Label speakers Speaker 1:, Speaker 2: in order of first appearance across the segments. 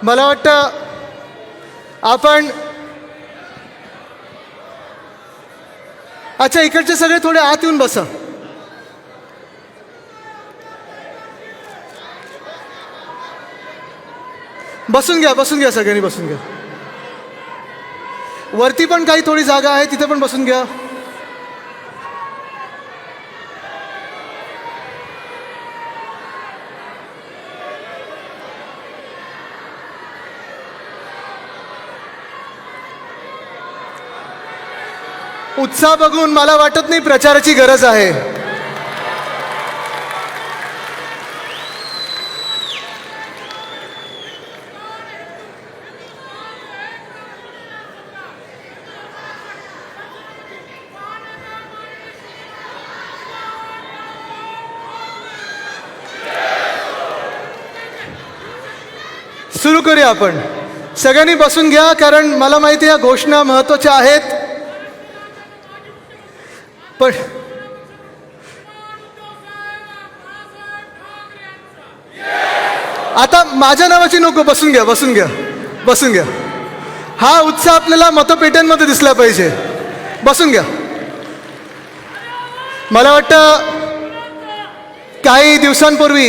Speaker 1: मला वाटतं आपण अच्छा इकडचे सगळे थोडे आत येऊन बसा. बसून घ्या सगळ्यांनी बसून घ्या. वरती पण काही थोडी जागा आहे, तिथे पण बसून घ्या. उत्साह बघून मला वाटत नाही प्रचाराची गरज आहे. सुरू करूया आपण. सगळ्यांनी बसून घ्या, कारण मला माहिती आहे या घोषणा महत्त्वाच्या आहेत. पण आता माझ्या नावाची नको. बसून घ्या. हा उत्साह आपल्याला मतपेट्यांमध्ये दिसला पाहिजे. बसून घ्या. मला वाटतं काही दिवसांपूर्वी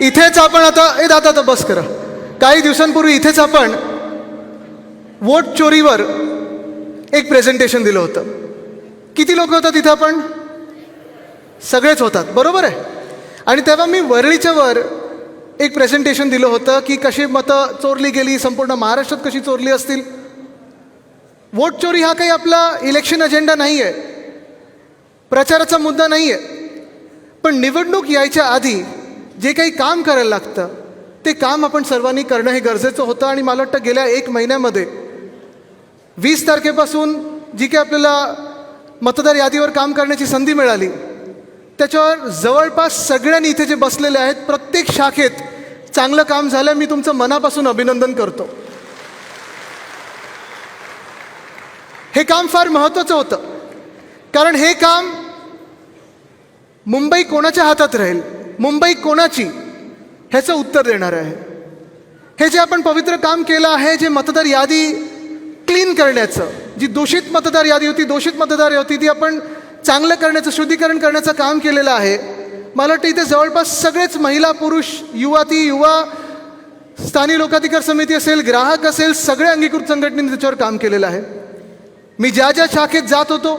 Speaker 1: इथेच आपण आता बस करा. काही दिवसांपूर्वी इथेच आपण वोट चोरीवर एक प्रेझेंटेशन दिलं होतं. किती लोक होतात तिथं? आपण सगळेच होतात, बरोबर आहे. आणि तेव्हा मी वरळीच्या वर एक प्रेझेंटेशन दिलं होतं की कशी मतं चोरली गेली, संपूर्ण महाराष्ट्रात कशी चोरली असतील. वोट चोरी हा काही आपला इलेक्शन अजेंडा नाही आहे, प्रचाराचा मुद्दा नाही आहे. पण निवडणूक यायच्या आधी जे काही काम करायला लागतं ते काम आपण सर्वांनी करणं हे गरजेचं होतं. आणि मला वाटतं गेल्या 1 महिन्यामध्ये 20 तारखेपासून जी काही आपल्याला मतदार यादीवर काम करण्याची संधी मिळाली, त्याच्यावर जवळपास सगळ्यांनी इथे जे बसलेले आहेत प्रत्येक शाखेत चांगलं काम झालं. मी तुमचं मनापासून अभिनंदन करतो. हे काम फार महत्त्वाचं होतं, कारण हे काम मुंबई कोणाच्या हातात राहील, मुंबई कोणाची, ह्याचं उत्तर देणार आहे. हे जे आपण पवित्र काम केलं आहे, जे मतदार यादी क्लीन करण्याचं, जी दूषित मतदार यादी होती ती आपण चांगलं करण्याचं, शुद्धीकरण करण्याचं काम केलेलं आहे. मला वाटतं इथे जवळपास सगळेच महिला, पुरुष, युवा, स्थानिक लोकाधिकार समिती असेल, ग्राहक असेल, सगळ्या अंगीकृत संघटनेने त्याच्यावर काम केलेलं आहे. मी ज्या शाखेत जात होतो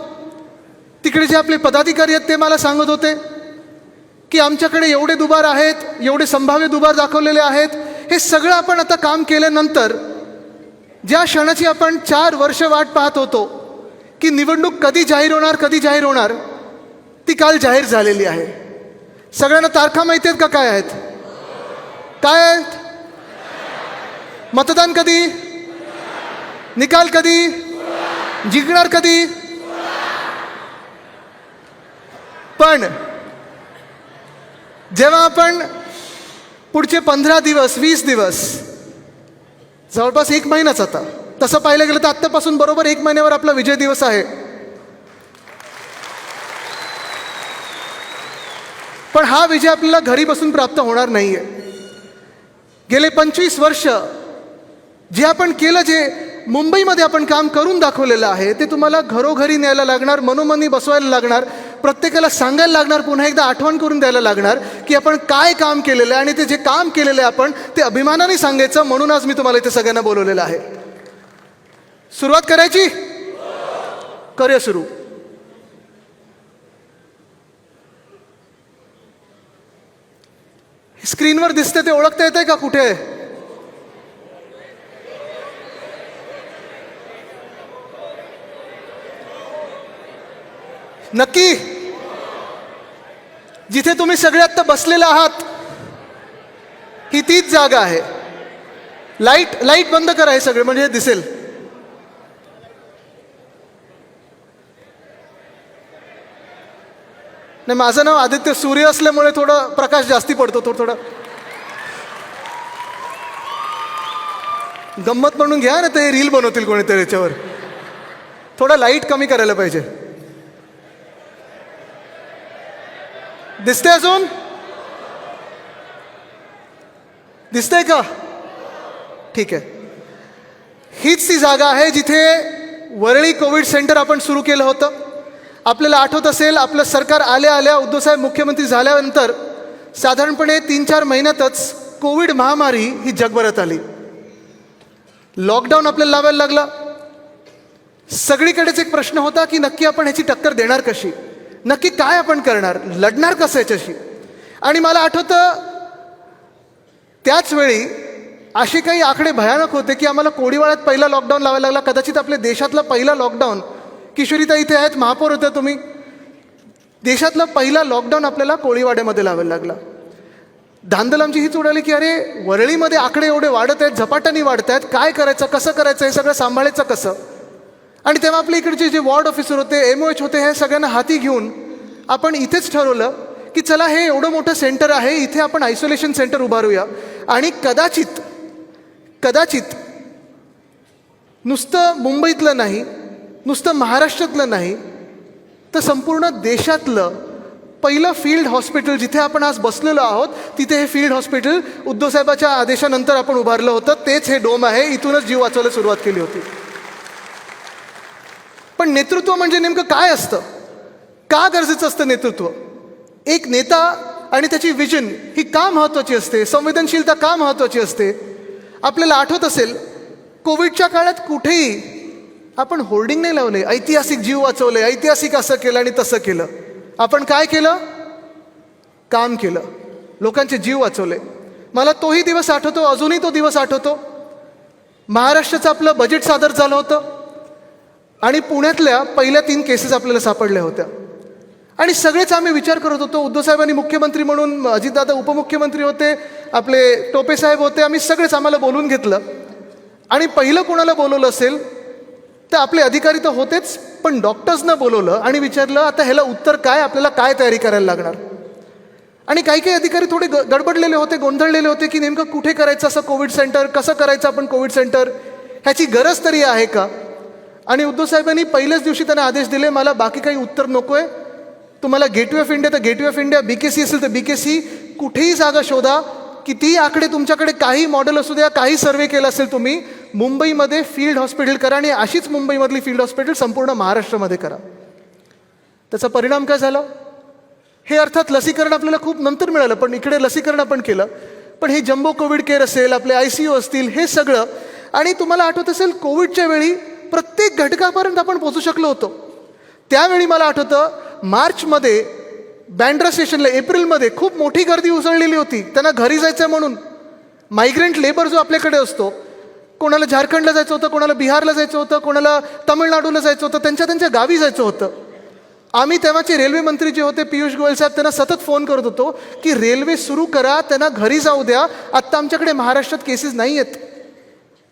Speaker 1: तिकडे जे आपले पदाधिकारी आहेत ते मला सांगत होते की आमच्याकडे एवढे दुबार आहेत, एवढे संभाव्य दुबार दाखवलेले आहेत. हे सगळं आपण आता काम केल्यानंतर ज्या क्षणाची आपण 4 वर्ष वाट पाहत होतो की निवडणूक कधी जाहीर होणार, ती काल जाहीर झालेली आहे. सगळ्यांना तारखा माहिती आहेत का? काय आहेत? मतदान कधी, निकाल कधी, जिंकणार कधी. पण जेव्हा आपण पुढचे 15 दिवस, 20 दिवस, जवळपास 1 महिनाच, आता तसं पाहिलं गेलं तर आत्तापासून बरोबर 1 महिन्यावर आपला विजय दिवस आहे. पण हा विजय आपल्याला घरी बसून प्राप्त होणार नाहीये. गेले 25 वर्ष जे आपण केलं, जे मुंबईमध्ये आपण काम करून दाखवलेलं आहे, ते तुम्हाला घरोघरी न्यायला लागणार, मनोमनी बसवायला लागणार, प्रत्येकाला सांगायला लागणार, पुन्हा एकदा आठवण करून द्यायला लागणार की आपण काय काम केलेलं आहे. आणि ते जे काम केलेलं आहे आपण ते अभिमानाने सांगायचं. म्हणून आज मी तुम्हाला इथे सगळ्यांना बोलवलेलं आहे. सुरुवात करायची? करूया सुरू. स्क्रीनवर दिसते ते ओळखता येतंय का? कुठे? नक्की? जिथे तुम्ही सगळे आत्ता बसलेले आहात ही तीच जागा आहे. लाईट बंद करा हे सगळे, म्हणजे दिसेल. नाही, माझं नाव आदित्य सूर्य असल्यामुळे थोडं प्रकाश जास्ती पडतो. थोडं गंमत म्हणून घ्या ना, ते रील बनवतील कोणीतरी याच्यावर. थोडं लाईट कमी करायला पाहिजे. दिसते? अजून दिसतंय का? ठीक आहे. हीच ती जागा आहे जिथे वरळी कोविड सेंटर आपण सुरू केलं होतं. आपल्याला आठवत असेल, आपलं सरकार आल्या आल्या उद्धवसाहेब मुख्यमंत्री झाल्यानंतर साधारणपणे 3-4 महिन्यातच कोविड महामारी ही जगभरात आली. लॉकडाऊन आपल्याला लावायला लागला. सगळीकडेच एक प्रश्न होता की नक्की आपण ह्याची टक्कर देणार कशी, नक्की काय आपण करणार, लढणार कसं याच्याशी. आणि मला आठवतं त्याच वेळी असे काही आकडे भयानक होते की आम्हाला कोळीवाड्यात पहिला लॉकडाऊन लावायला लागला. कदाचित आपल्या देशातला पहिला लॉकडाऊन, किशोरीता इथे आहेत, महापौर होत्या तुम्ही, देशातला पहिला लॉकडाऊन आपल्याला कोळीवाड्यामध्ये लावायला लागला. धांदल आमची हीच उडाली की अरे वरळीमध्ये आकडे एवढे वाढत आहेत, झपाट्याने वाढत आहेत, काय करायचं, कसं करायचं, हे सगळं सांभाळायचं कसं. आणि तेव्हा आपल्या इकडचे जे वॉर्ड ऑफिसर होते, MOH होते, हे सगळ्यांना हाती घेऊन आपण इथेच ठरवलं की चला हे एवढं मोठं सेंटर आहे, इथे आपण आयसोलेशन सेंटर उभारूया. आणि कदाचित नुसतं मुंबईतलं नाही, नुसतं महाराष्ट्रातलं नाही, तर संपूर्ण देशातलं पहिलं फील्ड हॉस्पिटल जिथे आपण आज बसलेलो आहोत, तिथे हे फील्ड हॉस्पिटल उद्धवसाहेबाच्या आदेशानंतर आपण उभारलं होतं. तेच हे डोम आहे. इथूनच जीव वाचवायला सुरुवात केली होती. पण नेतृत्व म्हणजे नेमकं काय असतं, का गरजेचं असतं नेतृत्व? एक नेता आणि त्याची विजन ही का महत्त्वाची असते, संवेदनशीलता का महत्त्वाची असते? आपल्याला आठवत असेल कोविडच्या काळात कुठेही आपण होर्डिंग नाही लावले, ऐतिहासिक जीव वाचवले, ऐतिहासिक असं केलं आणि तसं केलं. आपण काय केलं? काम केलं, लोकांचे जीव वाचवले. मला तोही दिवस आठवतो, अजूनही तो दिवस आठवतो. महाराष्ट्राचं आपलं बजेट सादर झालं होतं आणि पुण्यातल्या पहिल्या 3 केसेस आपल्याला सापडल्या होत्या. आणि सगळेच आम्ही विचार करत होतो, उद्धवसाहेबांनी मुख्यमंत्री म्हणून, अजितदादा उपमुख्यमंत्री होते, आपले टोपे साहेब होते, आम्ही सगळेच आम्हाला बोलून घेतलं. आणि पहिलं कोणाला बोलवलं असेल तर आपले अधिकारी तर होतेच, पण डॉक्टर्सनं बोलवलं आणि विचारलं आता ह्याला उत्तर काय, आपल्याला काय तयारी करायला लागणार. आणि काही अधिकारी थोडे गडबडलेले होते, गोंधळलेले होते की नेमकं कुठे करायचं असं कोविड सेंटर, कसं करायचं आपण कोविड सेंटर, ह्याची गरज तरी आहे का. आणि उद्धवसाहेबांनी पहिल्याच दिवशी त्यांना आदेश दिले, मला बाकी काही उत्तर नको आहे, तुम्हाला गेटवे ऑफ इंडिया तर गेटवे ऑफ इंडिया, BKC असेल तर BKC, कुठेही जागा शोधा, कितीही आकडे तुमच्याकडे, काही मॉडेल असू द्या, काही सर्वे केला असेल तुम्ही, मुंबईमध्ये फील्ड हॉस्पिटल करा आणि अशीच मुंबईमधली फील्ड हॉस्पिटल संपूर्ण महाराष्ट्रामध्ये करा. त्याचा परिणाम काय झाला? हे अर्थात लसीकरण आपल्याला खूप नंतर मिळालं, पण इकडे लसीकरण आपण केलं. पण हे जम्बो कोविड केअर असेल, आपले ICU असतील, हे सगळं. आणि तुम्हाला आठवत असेल कोविडच्या वेळी प्रत्येक घटकापर्यंत आपण पोहोचू शकलो होतो. त्यावेळी मला आठवतं मार्चमध्ये बँड्रा स्टेशनला, एप्रिलमध्ये खूप मोठी गर्दी उसळलेली होती. त्यांना घरी जायचं म्हणून. मायग्रंट लेबर जो आपल्याकडे असतो, कोणाला झारखंडला जायचं होतं, कोणाला बिहारला जायचं होतं, कोणाला तामिळनाडूला जायचं होतं, त्यांच्या गावी जायचं होतं. आम्ही तेव्हाचे रेल्वे मंत्री जे होते पियुष गोयल साहेब, त्यांना सतत फोन करत होतो की रेल्वे सुरू करा, त्यांना घरी जाऊ द्या, आत्ता आमच्याकडे महाराष्ट्रात केसेस नाही आहेत.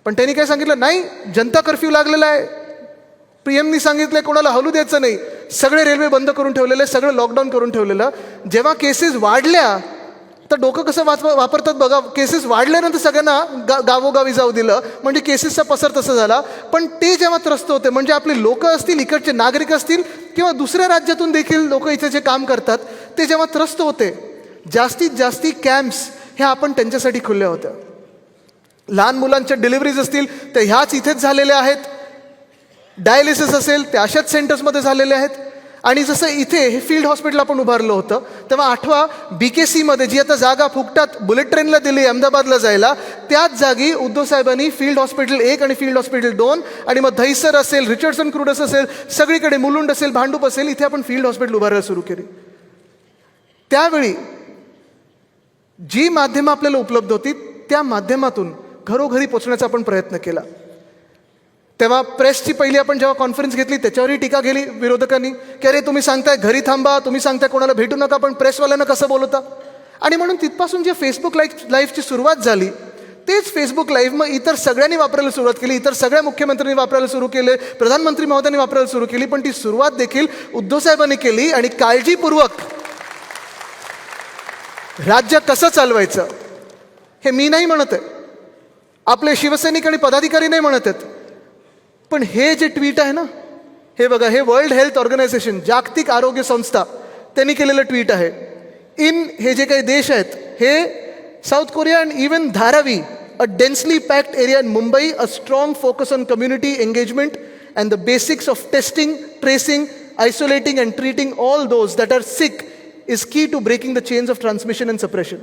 Speaker 1: पण त्यांनी काय सांगितलं, नाही, जनता कर्फ्यू लागलेला आहे, PM नी सांगितलं कोणाला हलू द्यायचं नाही, सगळे रेल्वे बंद करून ठेवलेले, सगळं लॉकडाऊन करून ठेवलेलं. जेव्हा केसेस वाढल्या तर डोकं कसं वापरतात बघा, केसेस वाढल्यानंतर सगळ्यांना गावोगावी जाऊ दिलं, म्हणजे केसेसचा पसर तसा झाला. पण ते जेव्हा त्रस्त होते, म्हणजे आपले लोक असतील, इकडचे नागरिक असतील किंवा दुसऱ्या राज्यातून देखील लोक इथे जे काम करतात, ते जेव्हा त्रस्त होते, जास्तीत जास्ती कॅम्प्स ह्या आपण त्यांच्यासाठी खुल्ल्या होत्या. लहान मुलांच्या डिलिव्हरीज असतील तर ह्याच इथेच झालेल्या आहेत, डायलिसिस असेल ते अशाच सेंटर्समध्ये झालेले आहेत. आणि जसं इथे हे फील्ड हॉस्पिटल आपण उभारलं होतं, तेव्हा आठवा BKCमध्ये जी आता जागा फुकटात बुलेट ट्रेनला दिली अहमदाबादला जायला, त्याच जागी उद्धवसाहेबांनी फील्ड हॉस्पिटल 1 आणि फील्ड हॉस्पिटल 2 आणि मग दहिसर असेल, रिचर्डसन क्रूडस असेल, सगळीकडे मुलुंड असेल, भांडूप असेल, इथे आपण फील्ड हॉस्पिटल उभारायला सुरू केली. त्यावेळी जी माध्यमं आपल्याला उपलब्ध होती त्या माध्यमातून घरोघरी पोचण्याचा आपण प्रयत्न केला. तेव्हा प्रेसची पहिली आपण जेव्हा कॉन्फरन्स घेतली त्याच्यावरही टीका केली विरोधकांनी की अरे तुम्ही सांगताय घरी थांबा, तुम्ही सांगताय कोणाला भेटू नका, पण प्रेसवाल्यांना कसं बोलवता. आणि म्हणून तिथपासून जे फेसबुक लाईव्हची सुरुवात झाली, तेच फेसबुक लाईव्ह मग इतर सगळ्यांनी वापरायला सुरुवात केली, इतर सगळ्या मुख्यमंत्र्यांनी वापरायला सुरू केले, प्रधानमंत्री महोदयांनी वापरायला सुरू केली. पण ती सुरुवात देखील उद्धवसाहेबांनी केली आणि काळजीपूर्वक. राज्य कसं चालवायचं हे मी नाही म्हणत आहे, आपले शिवसैनिक आणि पदाधिकारी नाही म्हणत आहेत, पण हे जे ट्विट आहे ना, हे बघा, हे वर्ल्ड हेल्थ ऑर्गनायझेशन, जागतिक आरोग्य संस्था, त्यांनी केलेलं ट्विट आहे. हे जे काही देश आहेत, हे साऊथ कोरिया आणि even Dharavi a densely packed area in Mumbai, a strong focus on community engagement and the basics of testing, tracing, isolating and treating all those that are sick is key to breaking the chains of transmission and suppression.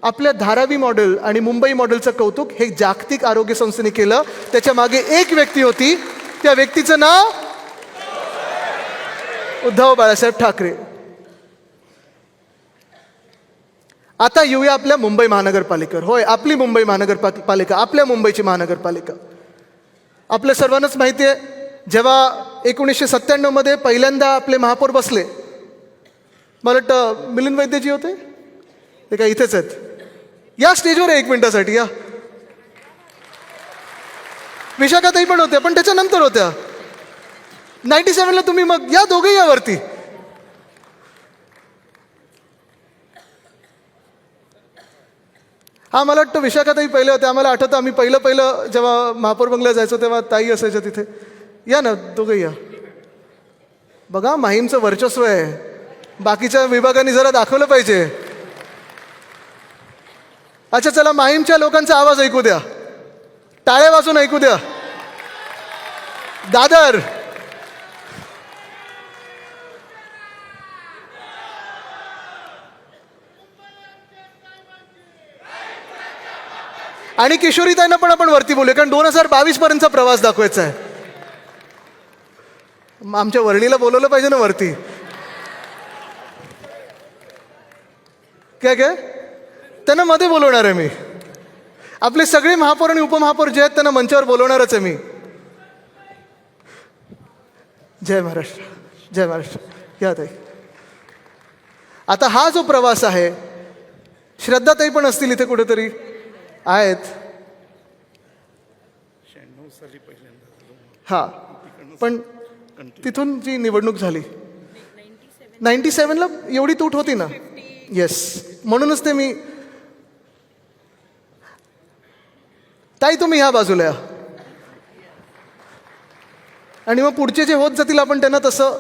Speaker 1: आपल्या Dharavi model आणि मुंबई मॉडेलचं कौतुक हे जागतिक आरोग्य संस्थेने केलं. त्याच्या मागे एक व्यक्ती होती, त्या व्यक्तीचं नाव उद्धव बाळासाहेब ठाकरे. आता येऊया आपल्या मुंबई महानगरपालिकेवर. होय, आपली मुंबई महानगरपालिका, आपल्या मुंबईची महानगरपालिका. आपल्या सर्वांनाच माहिती आहे, जेव्हा 1997 मध्ये पहिल्यांदा आपले महापौर बसले, मला वाटतं मिलिंद वैद्यजी होते, ते काय इथेच आहेत, या स्टेजवर 1 मिनिटासाठी या. विशाखाताई पण होत्या, पण त्याच्यानंतर होत्या 97ला. तुम्ही मग या, दोघे यावरती. हा, मला वाटतं विशाखाताई पहिले होते. आम्हाला आठवतं, आम्ही पहिलं जेव्हा महापौर बंगला जायचो तेव्हा ताई असायच्या तिथे. या ना, दोघे या. बघा, माहीमचं वर्चस्व आहे, बाकीच्या विभागांनी जरा दाखवलं पाहिजे. अच्छा, चला, माहीमच्या लोकांचा आवाज ऐकू द्या, टाळ्या वाजून ऐकू द्या. दादर, आणि किशोरीताईंना पण आपण वरती बोलूया, कारण 2022 पर्यंतचा प्रवास दाखवायचा आहे. आमच्या वर्णीला बोलवलं पाहिजे ना वरती. काय त्यांना मध्ये बोलवणार आहे मी. आपले सगळे महापौर आणि उपमहापौर जे आहेत त्यांना मंचावर बोलवणारच आहे मी. जय महाराष्ट्र, जय महाराष्ट्र. या ताई. आता हा जो प्रवास आहे, श्रद्धाताई पण असतील इथे कुठेतरी आहेत. हा, पण तिथून जी निवडणूक झाली 97ला एवढी तूट होती ना. येस, म्हणूनच ते मी. ताई, तुम्ही ह्या बाजूला या, आणि मग पुढचे जे होत जातील आपण त्यांना तसं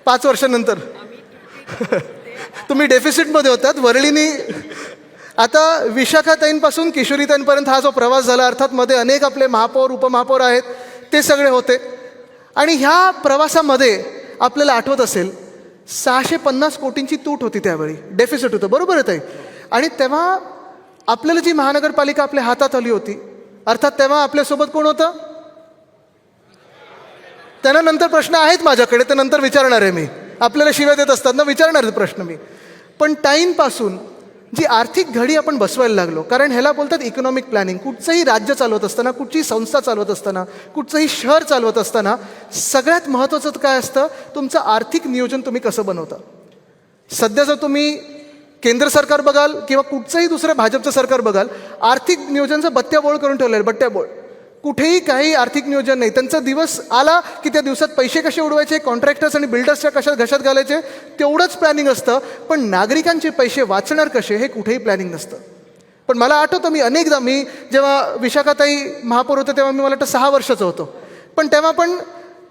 Speaker 1: 5 वर्षांनंतर. तुम्ही डेफिसिटमध्ये होतात. वरळीनी आता विशाखाताईंपासून किशोरीताईंपर्यंत हा जो प्रवास झाला, अर्थात मध्ये अनेक आपले महापौर उपमहापौर आहेत, ते सगळे होते. आणि ह्या प्रवासामध्ये आपल्याला आठवत असेल 650 कोटींची तूट होती, त्यावेळी डेफिसिट होतं. बरोबर आहे ताई. आणि तेव्हा आपल्याला जी महानगरपालिका आपल्या हातात आली होती, अर्थात तेव्हा आपल्यासोबत कोण होतं, त्यांना नंतर प्रश्न आहेत माझ्याकडे, ते नंतर विचारणार आहे मी. आपल्याला शिव्या देत असतात ना, विचारणार प्रश्न मी. पण टाईमपासून जी आर्थिक घडी आपण बसवायला लागलो, कारण ह्याला बोलतात इकॉनॉमिक प्लॅनिंग. कुठचंही राज्य चालवत असताना, कुठचीही संस्था चालवत असताना, कुठचंही शहर चालवत असताना सगळ्यात महत्त्वाचं काय असतं, तुमचं आर्थिक नियोजन तुम्ही कसं बनवता. सध्या जर तुम्ही केंद्र सरकार बघाल किंवा कुठचंही दुसरं भाजपचं सरकार बघाल, आर्थिक नियोजनाचं बत्त्याबोळ करून ठेवलं आहे, बट्ट्याबोळ. कुठेही काही आर्थिक नियोजन नाही. त्यांचा दिवस आला की त्या दिवसात पैसे कसे उडवायचे, कॉन्ट्रॅक्टर्स आणि बिल्डर्सच्या कशात घशात घालायचे, तेवढंच प्लॅनिंग असतं. पण नागरिकांचे पैसे वाचणार कसे हे कुठेही प्लॅनिंग नसतं. पण मला आठवतं, मी अनेकदा, मी जेव्हा विशाखाताई महापौर होते तेव्हा मी, मला वाटतं 6 वर्षाचं होतो, पण तेव्हा पण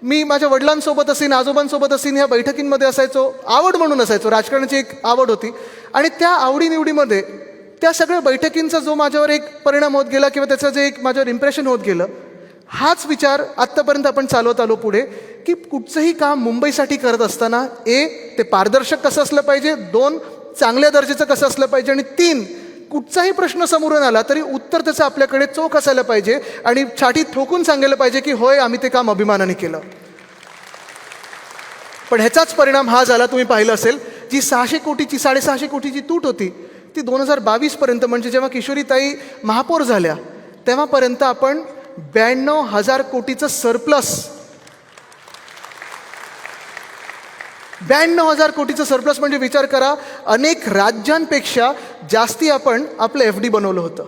Speaker 1: मी माझ्या वडिलांसोबत असेल, आजोबांसोबत असेल, ह्या बैठकींमध्ये असायचो. आवड म्हणून असायचो, राजकारणाची एक आवड होती. आणि त्या आवडीनिवडीमध्ये त्या सगळ्या बैठकींचा जो माझ्यावर एक परिणाम होत गेला, किंवा त्याचं जे एक माझ्यावर इम्प्रेशन होत गेलं, हाच विचार आत्तापर्यंत आपण चालवत आलो पुढे, की कुठचंही काम मुंबईसाठी करत असताना ते पारदर्शक कसं असलं पाहिजे, 2 चांगल्या दर्जाचं कसं असलं पाहिजे, आणि 3 कुठचाही प्रश्न समोरून आला तरी उत्तर त्याचं आपल्याकडे चोख असायला पाहिजे, आणि छातीत ठोकून सांगायला पाहिजे की होय, आम्ही ते काम अभिमानाने केलं. पण ह्याचाच परिणाम हा झाला. तुम्ही पाहिलं असेल, जी 600 कोटीची 650 कोटीची तूट होती, ती 2022 पर्यंत, म्हणजे जेव्हा किशोरीताई महापौर झाल्या तेव्हापर्यंत आपण 92,000 कोटीचं सरप्लस, 92,000 कोटीचं सरप्लस म्हणजे विचार करा, अनेक राज्यांपेक्षा जास्ती आपण आपलं FD बनवलं होतं.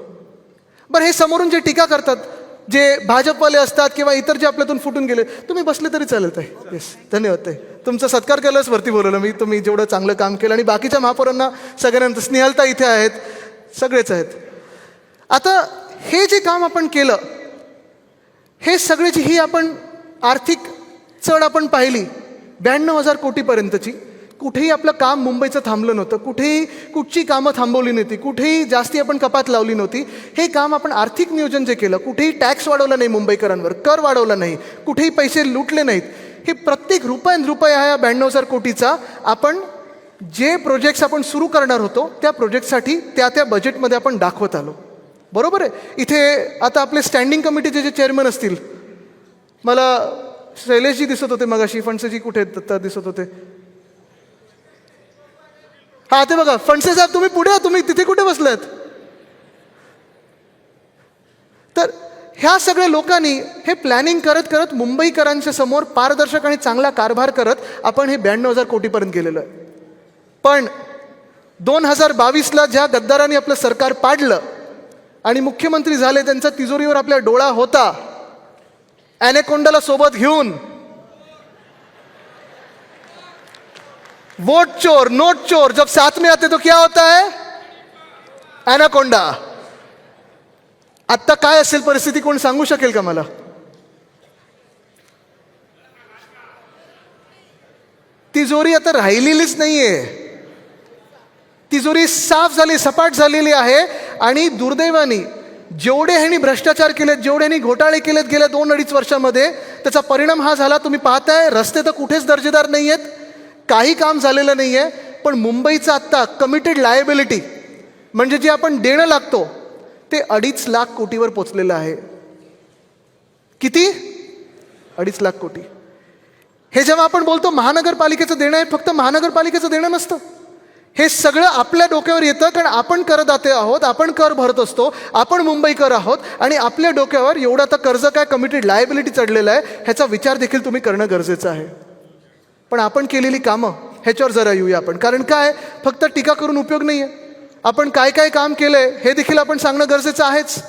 Speaker 1: बरं, हे समोरून जे टीका करतात, जे भाजपवाले असतात किंवा इतर जे आपल्यातून फुटून गेले, तुम्ही बसले तरी चालेल ताई. येस, धन्यवाद ताई. तुमचा सत्कार केलाच वरती बोलवलं मी, तुम्ही जेवढं चांगलं काम केलं. आणि बाकीच्या महापौरांना सगळ्यांना, स्नेहलता इथे आहेत, सगळेच आहेत. आता हे जे काम आपण केलं, हे सगळ्याची ही आपण आर्थिक चढ आपण पाहिली 92,000 कोटीपर्यंतची. कुठेही आपलं काम मुंबईचं थांबलं नव्हतं, कुठेही कुठची कामं थांबवली नव्हती, कुठेही जास्ती आपण कपात लावली नव्हती. हे काम आपण आर्थिक नियोजन जे केलं, कुठेही टॅक्स वाढवला नाही मुंबईकरांवर, कर वाढवला नाही, कुठेही पैसे लुटले नाहीत. हे प्रत्येक रुपया हा 92,000 कोटीचा आपण जे प्रोजेक्ट्स आपण सुरू करणार होतो त्या प्रोजेक्टसाठी त्या बजेटमध्ये आपण दाखवत आलो. बरोबर आहे. इथे आता आपले स्टँडिंग कमिटीचे जे चेअरमन असतील, मला शैलेशजी दिसत होते मगाशी, फणसेजी कुठे दिसत होते, हा ते बघा, फणसे साहेब तुम्ही पुढे, तुम्ही तिथे कुठे बसलात. तर ह्या सगळ्या लोकांनी हे प्लॅनिंग करत करत मुंबईकरांच्या समोर पारदर्शक आणि चांगला कारभार करत आपण हे 92,000 कोटीपर्यंत गेलेलो आहे. पण 2022ला ज्या गद्दारांनी आपलं सरकार पाडलं आणि मुख्यमंत्री झाले, त्यांचा तिजोरीवर आपल्या डोळा होता, ॲनेकोंडाला सोबत घेऊन वोट चोर नोट चोर जब साथ में आते तो क्या होता है, ॲनाकोंडा. आत्ता काय असेल परिस्थिती, कोण सांगू शकेल का मला? तिजोरी आता राहिलेलीच नाहीये. तिजोरी साफ झाली, सपाट झालेली आहे. आणि दुर्दैवाने जेवढे ह्यांनी भ्रष्टाचार केलेत, जेवढे ह्यांनी घोटाळे केलेत गेल्या 2-2.5 वर्षामध्ये, त्याचा परिणाम हा झाला. तुम्ही पाहताय, रस्ते तर कुठेच दर्जेदार नाही आहेत, काही काम झालेलं नाही आहे. पण मुंबईचं आत्ता कमिटेड लायबिलिटी म्हणजे जे आपण देणं लागतो ते 2.5 लाख कोटीवर पोचलेलं आहे. किती? 2.5 लाख कोटी. हे जेव्हा आपण बोलतो महानगरपालिकेचं देणं आहे, फक्त महानगरपालिकेचं देणं नसतं. हे सगळं आपल्या डोक्यावर येतं, कारण आपण करदाते आहोत, आपण कर भरत असतो, आपण मुंबईकर आहोत. आणि आपल्या डोक्यावर एवढं आता कर्ज काय, कमिटेड लायबिलिटी चढलेलं आहे. ह्याचा विचार देखील तुम्ही करणं गरजेचं आहे. पण आपण केलेली कामं ह्याच्यावर जरा येऊया आपण. कारण काय, फक्त टीका करून उपयोग नाही आहे. आपण काय काय काम केलं आहे हे देखील आपण सांगणं गरजेचं आहेच.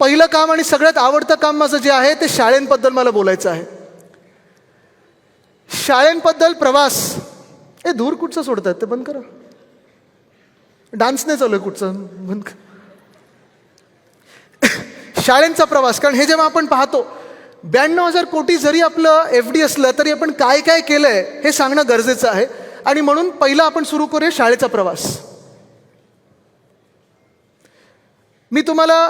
Speaker 1: पहिलं काम आणि सगळ्यात आवडतं काम माझं जे आहे ते शाळेंबद्दल मला बोलायचं आहे. शाळेंबद्दल प्रवास, हे धूर कुठचं सोडतात ते बंद करा, डान्स नाही चालू आहे कुठचं, बंद करा. शाळेंचा प्रवास, कारण हे जेव्हा आपण पाहतो 92,000 कोटी जरी आपलं FD असलं तरी आपण काय काय केलंय हे सांगणं गरजेचं आहे. आणि म्हणून पहिला आपण सुरू करूया शाळेचा प्रवास. मी तुम्हाला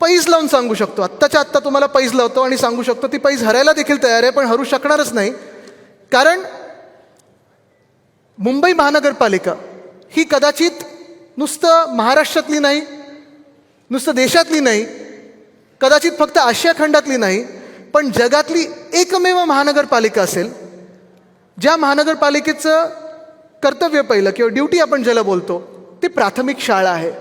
Speaker 1: पैज लावून सांगू शकतो, आत्ताच्या आत्ता तुम्हाला पैज लावतो आणि सांगू शकतो, ती पैज हरायला देखील तयार आहे, पण हरू शकणारच नाही. कारण मुंबई महानगरपालिका ही कदाचित नुसतं महाराष्ट्रातली नाही, नुसतं देशातली नाही, कदाचित फक्त आशिया खंडातली नाही, पण जगातली एकमेव महानगरपालिका असेल ज्या महानगरपालिकेचं कर्तव्य पहिलं किंवा ड्युटी आपण ज्याला बोलतो ते प्राथमिक शाळा आहे,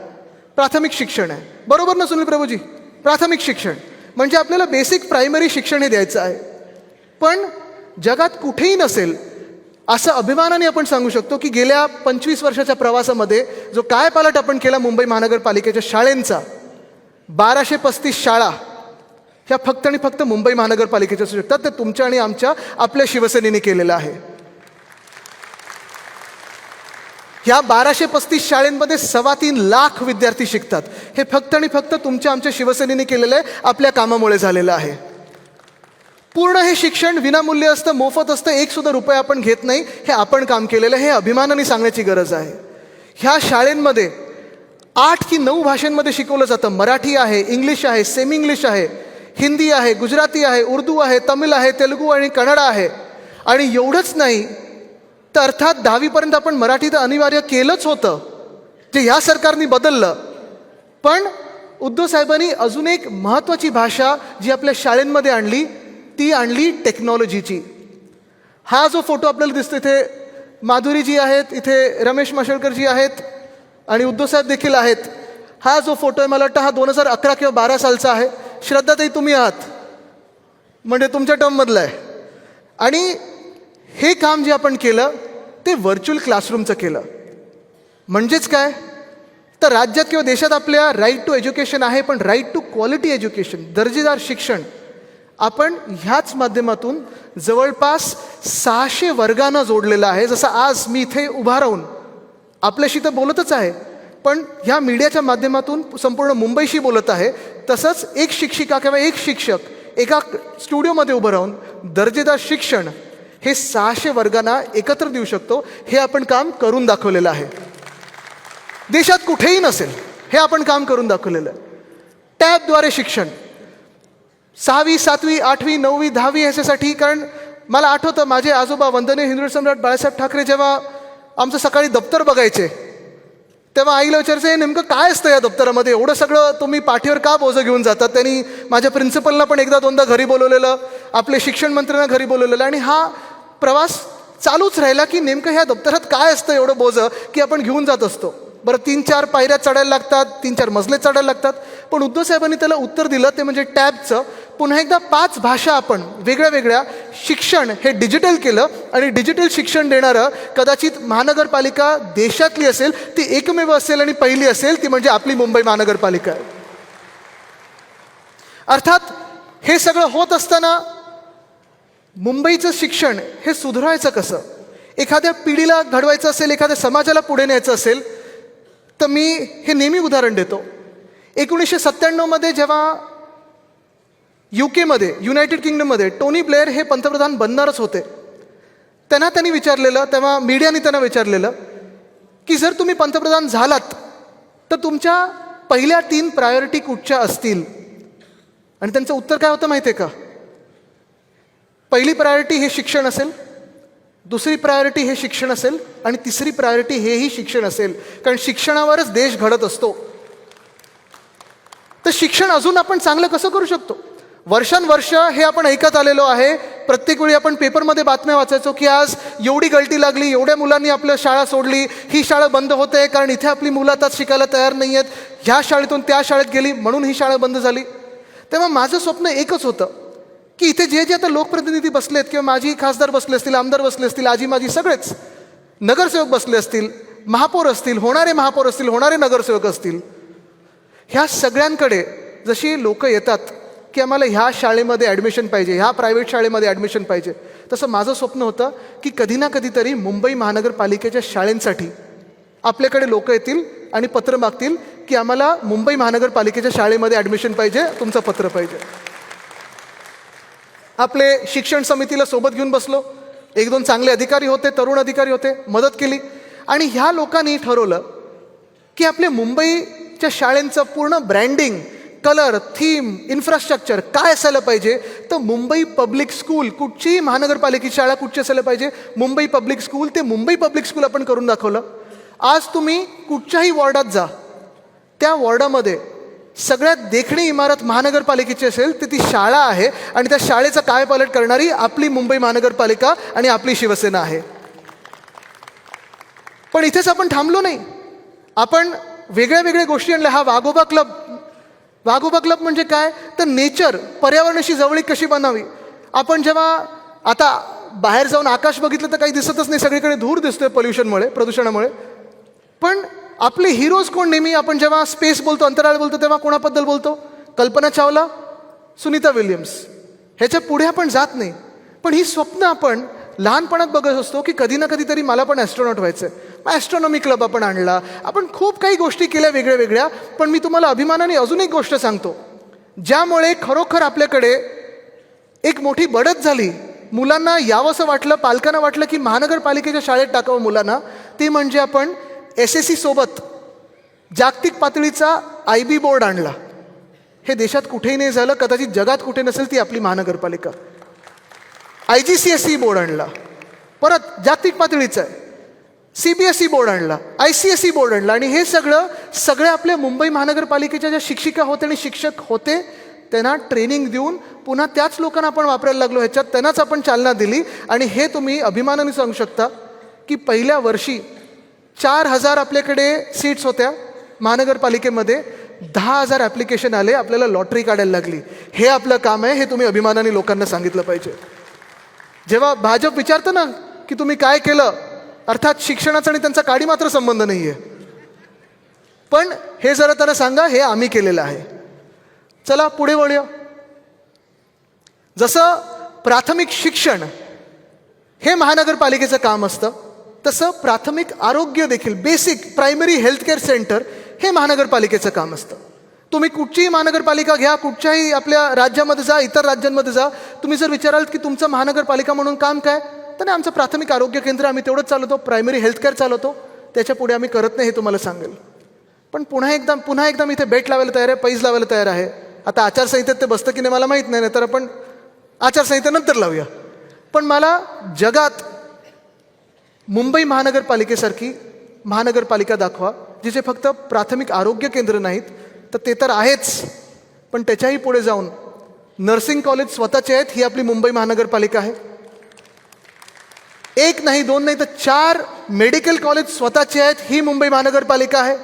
Speaker 1: प्राथमिक शिक्षण आहे. बरोबर ना सुनील प्रभूजी? प्राथमिक शिक्षण म्हणजे आपल्याला बेसिक प्रायमरी शिक्षण हे द्यायचं आहे. पण जगात कुठेही नसेल असं अभिमानाने आपण सांगू शकतो की गेल्या 25 वर्षाच्या प्रवासामध्ये जो काय पालट आपण केला मुंबई महानगरपालिकेच्या शाळेंचा, 1235 शाळा ह्या फक्त आणि फक्त मुंबई महानगरपालिकेच्या असू शकतात. ते तुमच्या आणि आपल्या शिवसेनेने केलेलं आहे. ह्या 1235 शाळेंमध्ये 3.25 लाख विद्यार्थी शिकतात. हे फक्त आणि फक्त आमच्या शिवसेनेने केलेलं आहे, आपल्या कामामुळे झालेलं आहे. पूर्ण हे शिक्षण विनामूल्य असतं, मोफत असतं, $1 सुद्धा आपण घेत नाही. हे आपण काम केलेलं आहे, हे अभिमानाने सांगण्याची गरज आहे. ह्या शाळेंमध्ये 8 की 9 भाषांमध्ये शिकवलं जातं. मराठी आहे, इंग्लिश आहे, सेमी इंग्लिश आहे, हिंदी आहे, गुजराती आहे, उर्दू आहे, तमिळ आहे, तेलुगू आणि कन्नड आहे. आणि एवढंच नाही तर अर्थात 10वीपर्यंत आपण मराठी तर अनिवार्य केलंच होतं, जे ह्या सरकारने बदललं. पण उद्धव साहेबांनी अजून एक महत्त्वाची भाषा जी आपल्या शाळेंमध्ये आणली ती आणली टेक्नॉलॉजीची. हा जो फोटो आपल्याला दिसतो इथे माधुरीजी आहेत, इथे रमेश माशेलकरजी आहेत आणि उद्धव साहेब देखील आहेत. हा जो फोटो आहे मला वाटतं हा 2011 किंवा 12 सालचा आहे. श्रद्धाताई तुम्ही आहात, म्हणजे तुमच्या टर्ममधलं आहे. आणि हे काम जे आपण केलं ते व्हर्च्युअल क्लासरूमचं केलं. म्हणजेच काय तर राज्यात किंवा देशात आपल्या राईट टू एज्युकेशन आहे, पण राईट टू क्वालिटी एज्युकेशन, दर्जेदार शिक्षण आपण ह्याच माध्यमातून जवळपास 600 वर्गांना जोडलेलं आहे. जसं आज मी इथे उभा राहून आपल्याशी तर बोलतच आहे, पण ह्या मीडियाच्या माध्यमातून संपूर्ण मुंबईशी बोलत आहे, तसंच एक शिक्षिका किंवा एक शिक्षक एका स्टुडिओमध्ये उभं राहून दर्जेदार शिक्षण हे 600 वर्गांना एकत्र देऊ शकतो. हे आपण काम करून दाखवलेलं आहे. देशात कुठेही नसेल हे आपण काम करून दाखवलेलं आहे. टॅबद्वारे शिक्षण 6वी 7वी 8वी 9वी 10वी ह्याच्यासाठी. कारण मला आठवतं माझे आजोबा वंदनीय हिंदवी सम्राट बाळासाहेब ठाकरे जेव्हा आमचं सकाळी दप्तर बघायचे तेव्हा आईला विचारायचं, हे नेमकं काय असतं या दप्तरामध्ये, एवढं सगळं तुम्ही पाठीवर का बोजं घेऊन जातात. त्यांनी माझ्या प्रिन्सिपलला पण एकदा दोनदा घरी बोलवलेलं, आपले शिक्षण मंत्र्यांना घरी बोलवलेलं, आणि हा प्रवास चालूच राहिला की नेमकं ह्या दप्तरात काय असतं एवढं बोजं की आपण घेऊन जात असतो. बरं 3-4 पायऱ्या चढायला लागतात, 3-4 मजले चढायला लागतात. पण उद्धव साहेबांनी त्याला उत्तर दिलं ते म्हणजे टॅबचं. पुन्हा एकदा 5 भाषा आपण वेगळ्या वेगळ्या, शिक्षण हे डिजिटल केलं आणि डिजिटल शिक्षण देणारं कदाचित महानगरपालिका देशातली असेल ती एकमेव असेल आणि पहिली असेल ती म्हणजे आपली मुंबई महानगरपालिका आहे. अर्थात हे सगळं होत असताना मुंबईचं शिक्षण हे सुधारायचं कसं, एखाद्या पिढीला घडवायचं असेल, एखाद्या समाजाला पुढे न्यायचं असेल तर मी हे नेहमी उदाहरण देतो. 1997 जेव्हा UK युनायटेड किंगडममध्ये टोनी ब्लेअर हे पंतप्रधान बनणारच होते, त्यांनी विचारलेलं, तेव्हा मीडियाने त्यांना विचारलेलं की जर तुम्ही पंतप्रधान झालात तर तुमच्या पहिल्या 3 प्रायोरिटी कुठच्या असतील. आणि त्यांचं उत्तर काय होतं माहिती आहे का? पहिली प्रायोरिटी हे शिक्षण असेल, दुसरी प्रायोरिटी हे शिक्षण असेल आणि तिसरी प्रायोरिटी हेही शिक्षण असेल. कारण शिक्षणावरच देश घडत असतो. तर शिक्षण अजून आपण चांगलं कसं करू शकतो? वर्षानुवर्ष हे आपण ऐकत आलेलो आहे. प्रत्येक वेळी आपण पेपरमध्ये बातम्या वाचायचो की आज एवढी गळती लागली, एवढ्या मुलांनी आपल्या शाळा सोडली, ही शाळा बंद होते कारण इथे आपली मुलं आता शिकायला तयार नाही आहेत, ह्या शाळेतून त्या शाळेत गेली म्हणून ही शाळा बंद झाली. तेव्हा माझं स्वप्न एकच होतं की इथे जे जे आता लोकप्रतिनिधी बसलेत किंवा माझी खासदार बसले असतील, आमदार बसले असतील, आजी माझी सगळेच नगरसेवक बसले असतील, महापौर असतील, होणारे महापौर असतील, होणारे नगरसेवक असतील, ह्या सगळ्यांकडे जशी लोक येतात की आम्हाला ह्या शाळेमध्ये ॲडमिशन पाहिजे, ह्या प्रायव्हेट शाळेमध्ये ॲडमिशन पाहिजे, तसं माझं स्वप्न होतं की कधी ना कधीतरी मुंबई महानगरपालिकेच्या शाळेंसाठी आपल्याकडे लोक येतील आणि पत्र मागतील की आम्हाला मुंबई महानगरपालिकेच्या शाळेमध्ये ॲडमिशन पाहिजे, तुमचं पत्र पाहिजे. आपले शिक्षण समितीला सोबत घेऊन बसलो, 1-2 चांगले अधिकारी होते, तरुण अधिकारी होते, मदत केली आणि ह्या लोकांनी ठरवलं की आपल्या मुंबईच्या शाळेंचं पूर्ण ब्रँडिंग, कलर, थीम, इन्फ्रास्ट्रक्चर काय असायला पाहिजे. तर मुंबई पब्लिक स्कूल, कुठचीही महानगरपालिकेची शाळा कुठची असायला पाहिजे, मुंबई पब्लिक स्कूल, ते मुंबई पब्लिक स्कूल आपण करून दाखवलं. आज तुम्ही कुठच्याही वॉर्डात जा, त्या वॉर्डामध्ये सगळ्यात देखणी इमारत महानगरपालिकेची असेल तर ती शाळा आहे आणि त्या शाळेचा कायापालट करणारी आपली मुंबई महानगरपालिका आणि आपली शिवसेना आहे. पण इथेच आपण थांबलो नाही, आपण वेगळ्या वेगळ्या गोष्टी आणल्या. हा वाघोबा क्लब, वाघोबा क्लब म्हणजे काय तर नेचर, पर्यावरणाशी जवळीक कशी बनावी. आपण जेव्हा आता बाहेर जाऊन आकाश बघितलं तर काही दिसतच नाही, सगळीकडे धूर दिसतोय पोल्युशनमुळे, प्रदूषणामुळे. पण आपले हिरोज कोण? नेहमी आपण जेव्हा स्पेस बोलतो, अंतराळ बोलतो, तेव्हा कोणाबद्दल बोलतो? कल्पना चावला, सुनीता विल्यम्स. ह्याच्या पुढे आपण जात नाही. पण ही स्वप्न आपण लहानपणात बघत असतो की कधी ना कधीतरी मला पण ॲस्ट्रॉनॉट व्हायचं आहे. मग ॲस्ट्रॉनॉमी क्लब आपण आणला, आपण खूप काही गोष्टी केल्या वेगळ्या वेगळ्या. पण मी तुम्हाला अभिमानाने अजून एक गोष्ट सांगतो ज्यामुळे खरोखर आपल्याकडे एक मोठी बढत झाली, मुलांना यावंसं वाटलं, पालकांना वाटलं की महानगरपालिकेच्या शाळेत टाकावं मुलांना. ती म्हणजे आपण SSC सोबत जागतिक पातळीचा IB बोर्ड आणला. हे देशात कुठेही नाही झालं, कदाचित जगात कुठे नसेल ती आपली महानगरपालिका. IGCSE बोर्ड आणला, परत जागतिक पातळीचा आहे. CBSE बोर्ड आणला, ICSE बोर्ड आणला. आणि हे सगळे आपल्या मुंबई महानगरपालिकेच्या ज्या शिक्षिका होते आणि शिक्षक होते त्यांना ट्रेनिंग देऊन पुन्हा त्याच लोकांना आपण वापरायला लागलो ह्याच्यात, त्यांनाच आपण चालना दिली. आणि हे तुम्ही अभिमानाने सांगू शकता की पहिल्या वर्षी 4000 आपल्याकडे सीट्स होत्या महानगरपालिकेमध्ये, 10,000 ॲप्लिकेशन आले, आपल्याला लॉटरी काढायला लागली. हे आपलं काम आहे, हे तुम्ही अभिमानाने लोकांना सांगितलं पाहिजे. जेव्हा भाजप विचारतं ना की तुम्ही काय केलं, अर्थात शिक्षणाचा आणि त्यांचा काडी मात्र संबंध नाही आहे, पण हे जरा त्यांना सांगा हे आम्ही केलेलं आहे. चला पुढे वळूया. जसं प्राथमिक शिक्षण हे महानगरपालिकेचं काम असतं, तसं प्राथमिक आरोग्य देखील, बेसिक प्रायमरी हेल्थकेअर सेंटर हे महानगरपालिकेचं काम असतं. तुम्ही कुठचीही महानगरपालिका घ्या, कुठच्याही आपल्या राज्यामध्ये जा, इतर राज्यांमध्ये जा, तुम्ही जर विचाराल की तुमचं महानगरपालिका म्हणून काम काय, तर नाही, आमचं प्राथमिक आरोग्य केंद्र आम्ही तेवढंच चालवतो, प्रायमरी हेल्थकेअर चालवतो, त्याच्या पुढे आम्ही करत नाही हे तुम्हाला सांगेल. पण पुन्हा एकदा मी इथे बेट लावायला तयार आहे, पैज लावायला तयार आहे. आता आचारसंहितेत ते बसतं की नाही मला माहीत नाही, तर आपण आचारसंहितेनंतर लावूया. पण मला जगात मुंबई महानगरपालिकेसारखी महानगरपालिका दाखवा जिचे फक्त प्राथमिक आरोग्य केंद्र नाहीत, तर ते तर आहेच, पण त्याच्याही पुढे जाऊन नर्सिंग कॉलेज स्वतःचे आहेत. ही आपली मुंबई महानगरपालिका आहे. एक नाही, दोन नाही, तर 4 मेडिकल कॉलेज स्वतःचे आहेत. ही मुंबई महानगरपालिका आहे.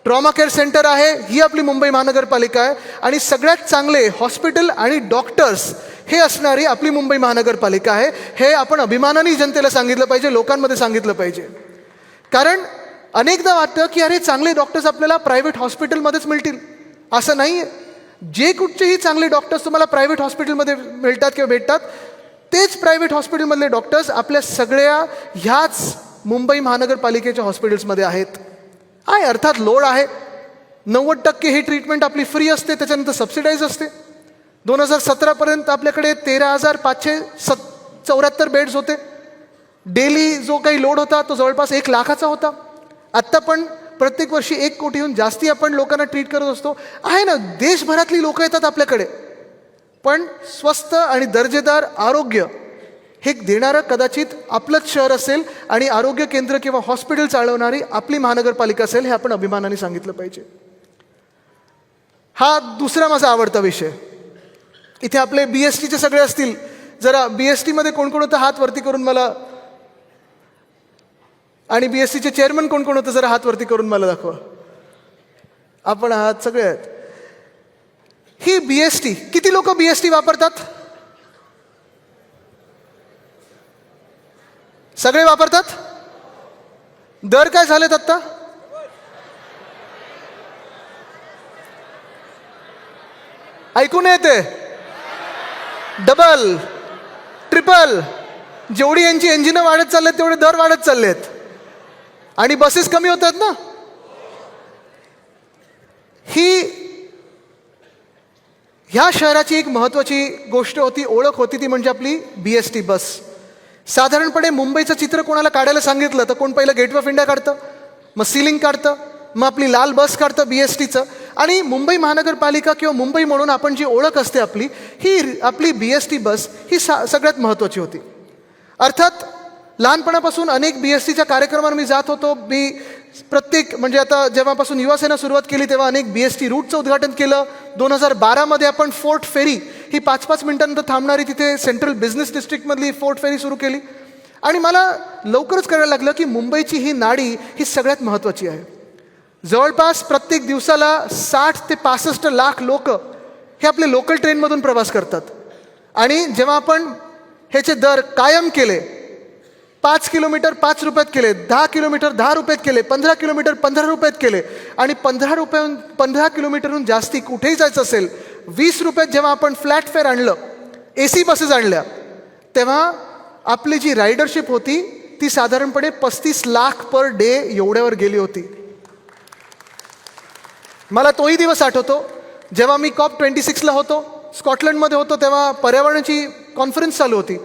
Speaker 1: ट्रॉमा केअर सेंटर आहे. ही आपली मुंबई महानगरपालिका आहे. आणि सगळ्यात चांगले हॉस्पिटल आणि डॉक्टर्स हे असणारी आपली मुंबई महानगरपालिका आहे. हे आपण अभिमानाने जनतेला सांगितलं पाहिजे, लोकांमध्ये सांगितलं पाहिजे. कारण अनेकदा वाटतं की अरे चांगले डॉक्टर्स आपल्याला प्रायव्हेट हॉस्पिटलमध्येच मिळतील. असं नाही आहे. जे कुठचेही चांगले डॉक्टर्स तुम्हाला प्रायव्हेट हॉस्पिटलमध्ये मिळतात किंवा भेटतात, तेच प्रायव्हेट हॉस्पिटलमधले डॉक्टर्स आपल्या सगळ्या ह्याच मुंबई महानगरपालिकेच्या हॉस्पिटल्समध्ये आहेत. आहे अर्थात लोड आहे. 90% ही ट्रीटमेंट आपली फ्री असते, त्याच्यानंतर सबसिडाईज असते. 2017पर्यंत आपल्याकडे 13,574 बेड्स होते. डेली जो काही लोड होता तो जवळपास 1 लाखाचा होता. आत्ता पण प्रत्येक वर्षी 1 कोटीहून जास्ती आपण लोकांना ट्रीट करत असतो. आहे ना, देशभरातली लोक येतात आपल्याकडे. पण स्वस्त आणि दर्जेदार आरोग्य हे देणारं कदाचित आपलंच शहर असेल आणि आरोग्य केंद्र किंवा हॉस्पिटल चालवणारी आपली महानगरपालिका असेल, हे आपण अभिमानाने सांगितलं पाहिजे. हा दुसरा माझा आवडता विषय. इथे आपले BSTचे सगळे असतील, जरा BSTमध्ये कोण कोण होतं हात वरती करून मला, आणि BSTचे चेअरमन कोण कोण होतं जरा हात वरती करून मला दाखवा. आपण आहात सगळे आहेत. ही BST, किती लोक BST वापरतात? सगळे वापरतात. दर काय झालेत आत्ता? ऐकून येते? Double, triple. जेवढी यांची इंजिनं वाढत चाललेत तेवढे दर वाढत चाललेत. आणि बसेस कमी होतात ना. ह्या शहराची एक महत्त्वाची गोष्ट होती, ओळख होती, ती म्हणजे आपली BST बस. साधारणपणे मुंबईचं चित्र कोणाला काढायला सांगितलं तर कोण पहिलं गेटवे ऑफ इंडिया काढतं, मग सीलिंग काढतं, मग आपली लाल बस काढतं BSTचं. आणि मुंबई महानगरपालिका किंवा मुंबई म्हणून आपण जी ओळख असते आपली, ही आपली BST बस ही सगळ्यात महत्त्वाची होती. अर्थात लहानपणापासून अनेक BSTच्या कार्यक्रमांना मी जात होतो. मी प्रत्येक म्हणजे आता जेव्हापासून युवासेना सुरुवात केली तेव्हा अनेक BST रूटचं उद्घाटन केलं. 2012मध्ये आपण फोर्ट फेरी ही 5-5 मिनिटांनंतर थांबणारी तिथे सेंट्रल बिझनेस डिस्ट्रिक्टमधली फोर्ट फेरी सुरू केली. आणि मला लवकरच कळायला लागलं की मुंबईची ही नाडी ही सगळ्यात महत्त्वाची आहे. जवळपास प्रत्येक दिवसाला 60 ते 65 लाख लोक हे आपले लोकल ट्रेनमधून प्रवास करतात. आणि जेव्हा आपण ह्याचे दर कायम केले, 5 किलोमीटर 5 रुपयात केले, 10 किलोमीटर 10 रुपयात केले, 15 किलोमीटर 15 रुपयात केले, आणि 15 किलोमीटरहून जास्ती कुठेही जायचं असेल 20 रुपयात जेव्हा आपण फ्लॅट फेअर आणलं, AC बसेस आणल्या, तेव्हा आपली जी रायडरशिप होती ती साधारणपणे 35 लाख पर डे एवढ्यावर गेली होती. मला तोही दिवस आठवतो जेव्हा मी COP26ला होतो, स्कॉटलंडमध्ये होतो. तेव्हा पर्यावरणाची कॉन्फरन्स चालू होती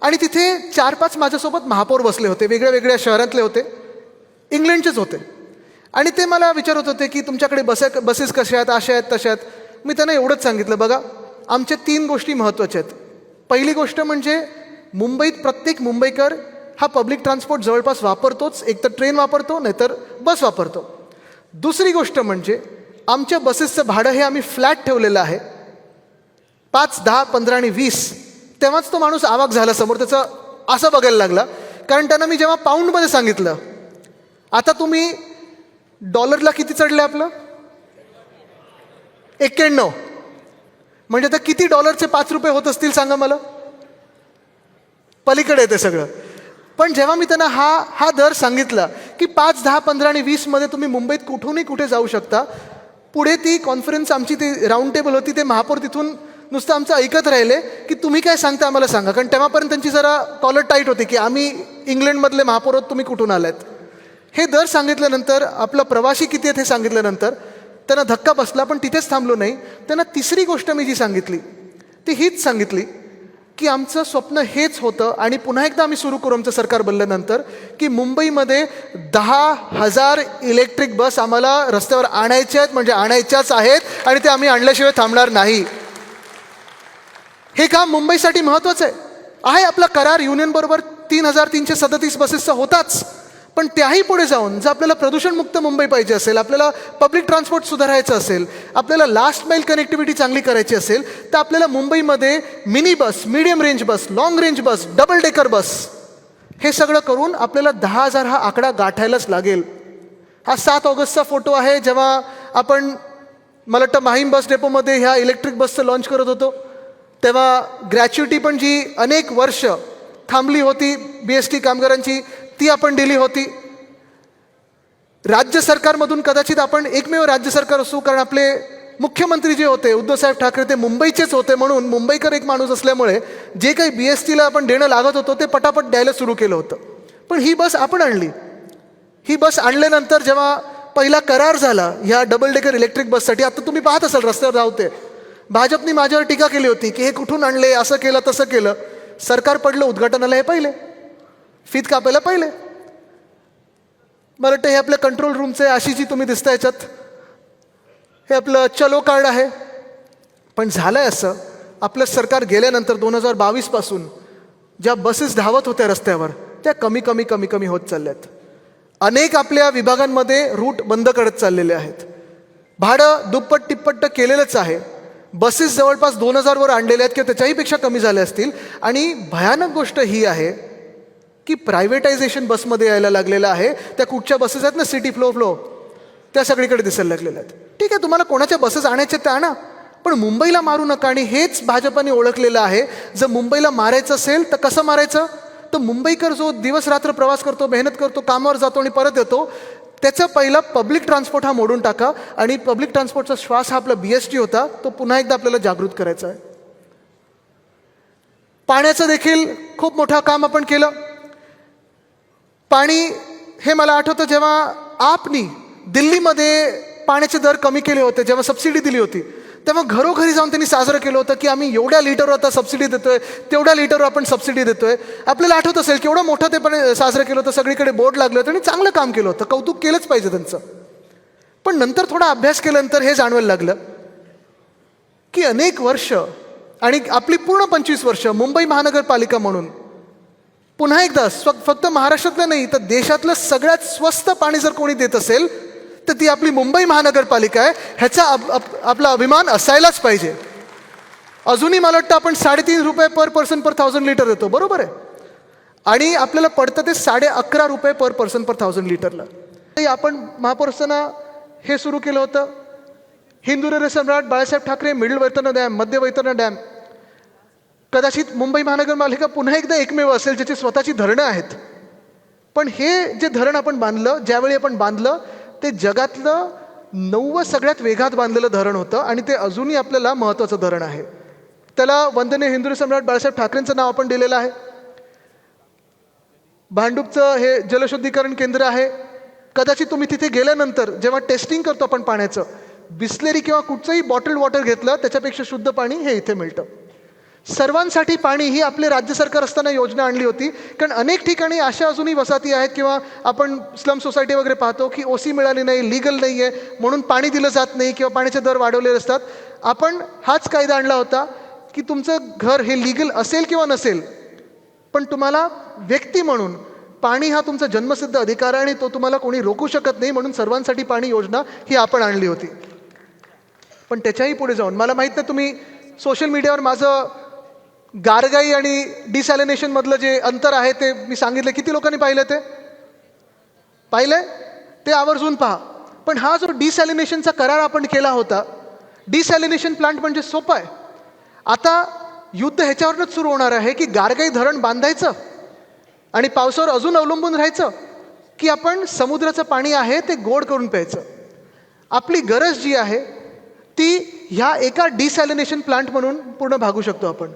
Speaker 1: आणि तिथे 4-5 माझ्यासोबत महापौर बसले होते. वेगळ्या वेगळ्या शहरातले होते, इंग्लंडचेच होते. आणि ते मला विचारत होते की तुमच्याकडे बसेस कशा आहेत, अशा आहेत, तशा आहेत. मी त्यांना एवढंच सांगितलं, बघा आमच्या 3 गोष्टी महत्त्वाच्या आहेत. पहिली गोष्ट म्हणजे मुंबईत प्रत्येक मुंबईकर हा पब्लिक ट्रान्सपोर्ट जवळपास वापरतोच, एकतर ट्रेन वापरतो नाहीतर बस वापरतो. दुसरी गोष्ट म्हणजे आमच्या बसेसचं भाडं हे आम्ही फ्लॅट ठेवलेलं आहे, 5, 10, 15 आणि 20. तेव्हाच तो माणूस आवाक झाला समोर, त्याचं असं बघायला लागला. कारण त्यांना मी जेव्हा पाऊंडमध्ये सांगितलं, आता तुम्ही डॉलरला किती चढले आपलं? 91. म्हणजे आता किती डॉलरचे 5 रुपये होत असतील सांगा मला? पलीकडे येते सगळं. पण जेव्हा मी त्यांना हा दर सांगितला की 5, 10, 15 आणि 20 मध्ये तुम्ही मुंबईत कुठूनही कुठे जाऊ शकता, पुढे ती कॉन्फरन्स आमची ती राऊंड टेबल होती, ते महापौर तिथून नुसतं आमचं ऐकत राहिले की तुम्ही काय सांगता आम्हाला सांगा. कारण तेव्हापर्यंत त्यांची जरा कॉलर टाईट होती की आम्ही इंग्लंडमधले महापौर आहोत, तुम्ही कुठून आलात. हे दर सांगितल्यानंतर, आपला प्रवासी किती आहेत हे सांगितल्यानंतर त्यांना धक्का बसला. पण तिथेच थांबलो नाही. त्यांना तिसरी गोष्ट मी जी सांगितली ती हीच सांगितली की आमचं स्वप्न हेच होतं आणि पुन्हा एकदा आम्ही सुरू करू आमचं सरकार बनल्यानंतर की मुंबईमध्ये 10,000 इलेक्ट्रिक बस आम्हाला रस्त्यावर आणायच्या आहेत, म्हणजे आणायच्याच आहेत आणि ते आम्ही आणल्याशिवाय थांबणार नाही. हे काम मुंबईसाठी महत्त्वाचं आहे. आपला करार युनियनबरोबर 3,337 बसेसचा होताच, पण त्याही पुढे जाऊन जर आपल्याला प्रदूषणमुक्त मुंबई पाहिजे असेल, आपल्याला पब्लिक ट्रान्सपोर्ट सुधारायचं असेल, आपल्याला लास्ट माईल कनेक्टिव्हिटी चांगली करायची असेल, तर आपल्याला मुंबईमध्ये मिनी बस, मीडियम रेंज बस, लॉंग रेंज बस, डबल डेकर बस हे सगळं करून आपल्याला 10,000 हा आकडा गाठायलाच लागेल. हा 7 ऑगस्टचा फोटो आहे, जेव्हा आपण मला वाटतं माहीम बस डेपोमध्ये ह्या इलेक्ट्रिक बसचं लॉन्च करत होतो. तेव्हा ग्रॅच्युटी पण जी अनेक वर्ष थांबली होती BST कामगारांची, ती आपण दिली होती. राज्य सरकारमधून कदाचित आपण एकमेव राज्य सरकार असू, कारण आपले मुख्यमंत्री जे होते उद्धवसाहेब ठाकरे ते मुंबईचेच होते, म्हणून मुंबईकर एक माणूस असल्यामुळे जे काही BSTला आपण देणं लागत होतं ते पटापट द्यायला सुरू केलं होतं. पण ही बस आपण आणली. ही बस आणल्यानंतर जेव्हा पहिला करार झाला ह्या डबल डेकर इलेक्ट्रिक बससाठी, आता तुम्ही पाहत असाल रस्त्यावर धावते, भाजपने माझ्यावर टीका केली होती की हे कुठून आणले, असं केलं तसं केलं. सरकार पडलं उद्घाटनाला हे पहिले, फीत कापायला पहिले. मला वाटतं हे आपल्या कंट्रोल रूमचे आशिची तुम्ही दिसता याच्यात, हे आपलं चलो कार्ड आहे. पण झालंय असं, आपलं सरकार गेल्यानंतर 2022 पासून ज्या बसेस धावत होत्या रस्त्यावर त्या कमी कमी कमी कमी होत चालल्यात. अनेक आपल्या विभागांमध्ये रूट बंद करत चाललेले आहेत. भाडं दुप्पट तिप्पट केलेलंच आहे. बसेस जवळपास 2,000 वर आणलेल्या आहेत किंवा त्याच्याही पेक्षा कमी झाल्या असतील. आणि भयानक गोष्ट ही आहे की प्रायव्हेटायझेशन बसमध्ये यायला लागलेलं आहे. त्या कुठच्या बसेस आहेत ना, सिटी फ्लो त्या सगळीकडे दिसायला लागलेल्या आहेत. ठीक आहे, तुम्हाला कोणाच्या बसेस आणायच्या त्या आणा, पण मुंबईला मारू नका. आणि हेच भाजपाने ओळखलेलं आहे. जर मुंबईला मारायचं असेल तर कसं मारायचं, तर मुंबईकर जो दिवस रात्र प्रवास करतो, मेहनत करतो, कामावर जातो आणि परत येतो, त्याचा पहिला पब्लिक ट्रान्सपोर्ट हा मोडून टाका. आणि पब्लिक ट्रान्सपोर्टचा श्वास हा आपला BST होता, तो पुन्हा एकदा आपल्याला जागृत करायचा आहे. पाण्याचं देखील खूप मोठं काम आपण केलं. पाणी हे मला आठवतं जेव्हा आपनी दिल्लीमध्ये पाण्याचे दर कमी केले होते, जेव्हा सबसिडी दिली होती, तेव्हा घरोघरी जाऊन त्यांनी साजरं केलं होतं की आम्ही एवढ्या लिटरवर आता सबसिडी देतोय, तेवढ्या लिटरवर आपण सबसिडी देतोय. आपल्याला आठवत असेल केवढं मोठं ते पण साजरं केलं होतं, सगळीकडे बोर्ड लागले होते आणि चांगलं काम केलं होतं, कौतुक केलंच पाहिजे त्यांचं. पण नंतर थोडा अभ्यास केल्यानंतर हे जाणवायला लागलं की अनेक वर्ष आणि आपली पूर्ण 25 वर्ष मुंबई महानगरपालिका म्हणून पुन्हा एकदा फक्त महाराष्ट्रातलं नाही तर देशातलं सगळ्यात स्वस्त पाणी जर कोणी देत असेल तर ती आपली मुंबई महानगरपालिका आहे. ह्याचा आपला अभिमान असायलाच पाहिजे. अजूनही मला वाटतं आपण 3.5 रुपये पर पर्सन पर 1000 लिटर देतो, बरोबर आहे, आणि आपल्याला पडतं ते 11.5 रुपये पर पर्सन पर 1000 लिटरला. आपण महापौर असताना हे सुरू केलं होतं. हिंदुरे सम्राट बाळासाहेब ठाकरे मिडल वैतरणा डॅम, मध्य वैतरणा डॅम. कदाचित मुंबई महानगरपालिका पुन्हा एकदा एकमेव असेल ज्याची स्वतःची धरणं आहेत. पण हे जे धरण आपण बांधलं, ज्यावेळी आपण बांधलं ते जगातलं 9वं सगळ्यात वेगात बांधलेलं धरण होतं आणि ते अजूनही आपल्याला महत्त्वाचं धरण आहे. त्याला वंदनीय हिंदुरे सम्राट बाळासाहेब ठाकरेंचं नाव आपण दिलेलं आहे. भांडूपचं हे जलशुद्धीकरण केंद्र आहे. कदाचित तुम्ही तिथे गेल्यानंतर जेव्हा टेस्टिंग करतो आपण पाण्याचं, बिस्लेरी किंवा कुठचंही बॉटल्ड वॉटर घेतलं त्याच्यापेक्षा शुद्ध पाणी हे इथे मिळतं. सर्वांसाठी पाणी ही आपले राज्य सरकार असताना योजना आणली होती. कारण अनेक ठिकाणी अशा अजूनही वसाहती आहेत किंवा आपण स्लम सोसायटी वगैरे पाहतो की OC मिळाली नाही, लिगल नाही आहे म्हणून पाणी दिलं जात नाही किंवा पाण्याचे दर वाढवलेले असतात. आपण हाच कायदा आणला होता की तुमचं घर हे लिगल असेल किंवा नसेल, पण तुम्हाला व्यक्ती म्हणून पाणी हा तुमचा जन्मसिद्ध अधिकार आहे आणि तो तुम्हाला कोणी रोखू शकत नाही. म्हणून सर्वांसाठी पाणी योजना ही आपण आणली होती. पण त्याच्याही पुढे जाऊन मला माहीत नाही, तुम्ही सोशल मीडियावर माझं गारगाई आणि डिसॅलिनेशन मधलं जे अंतर आहे ते मी सांगितलं, किती लोकांनी पाहिलं ते पाहिलंय ते आवर्जून पहा. पण हा जो डिसॅलिनेशनचा करार आपण केला होता, डिसॅलिनेशन प्लांट म्हणजे सोपं आहे. आता युद्ध ह्याच्यावरच सुरू होणार आहे की गारगाई धरण बांधायचं आणि पावसावर अजून अवलंबून राहायचं की आपण समुद्राचं पाणी आहे ते गोड करून प्यायचं. आपली गरज जी आहे ती ह्या एका डिसॅलिनेशन प्लांट म्हणून पूर्ण भागू शकतो आपण.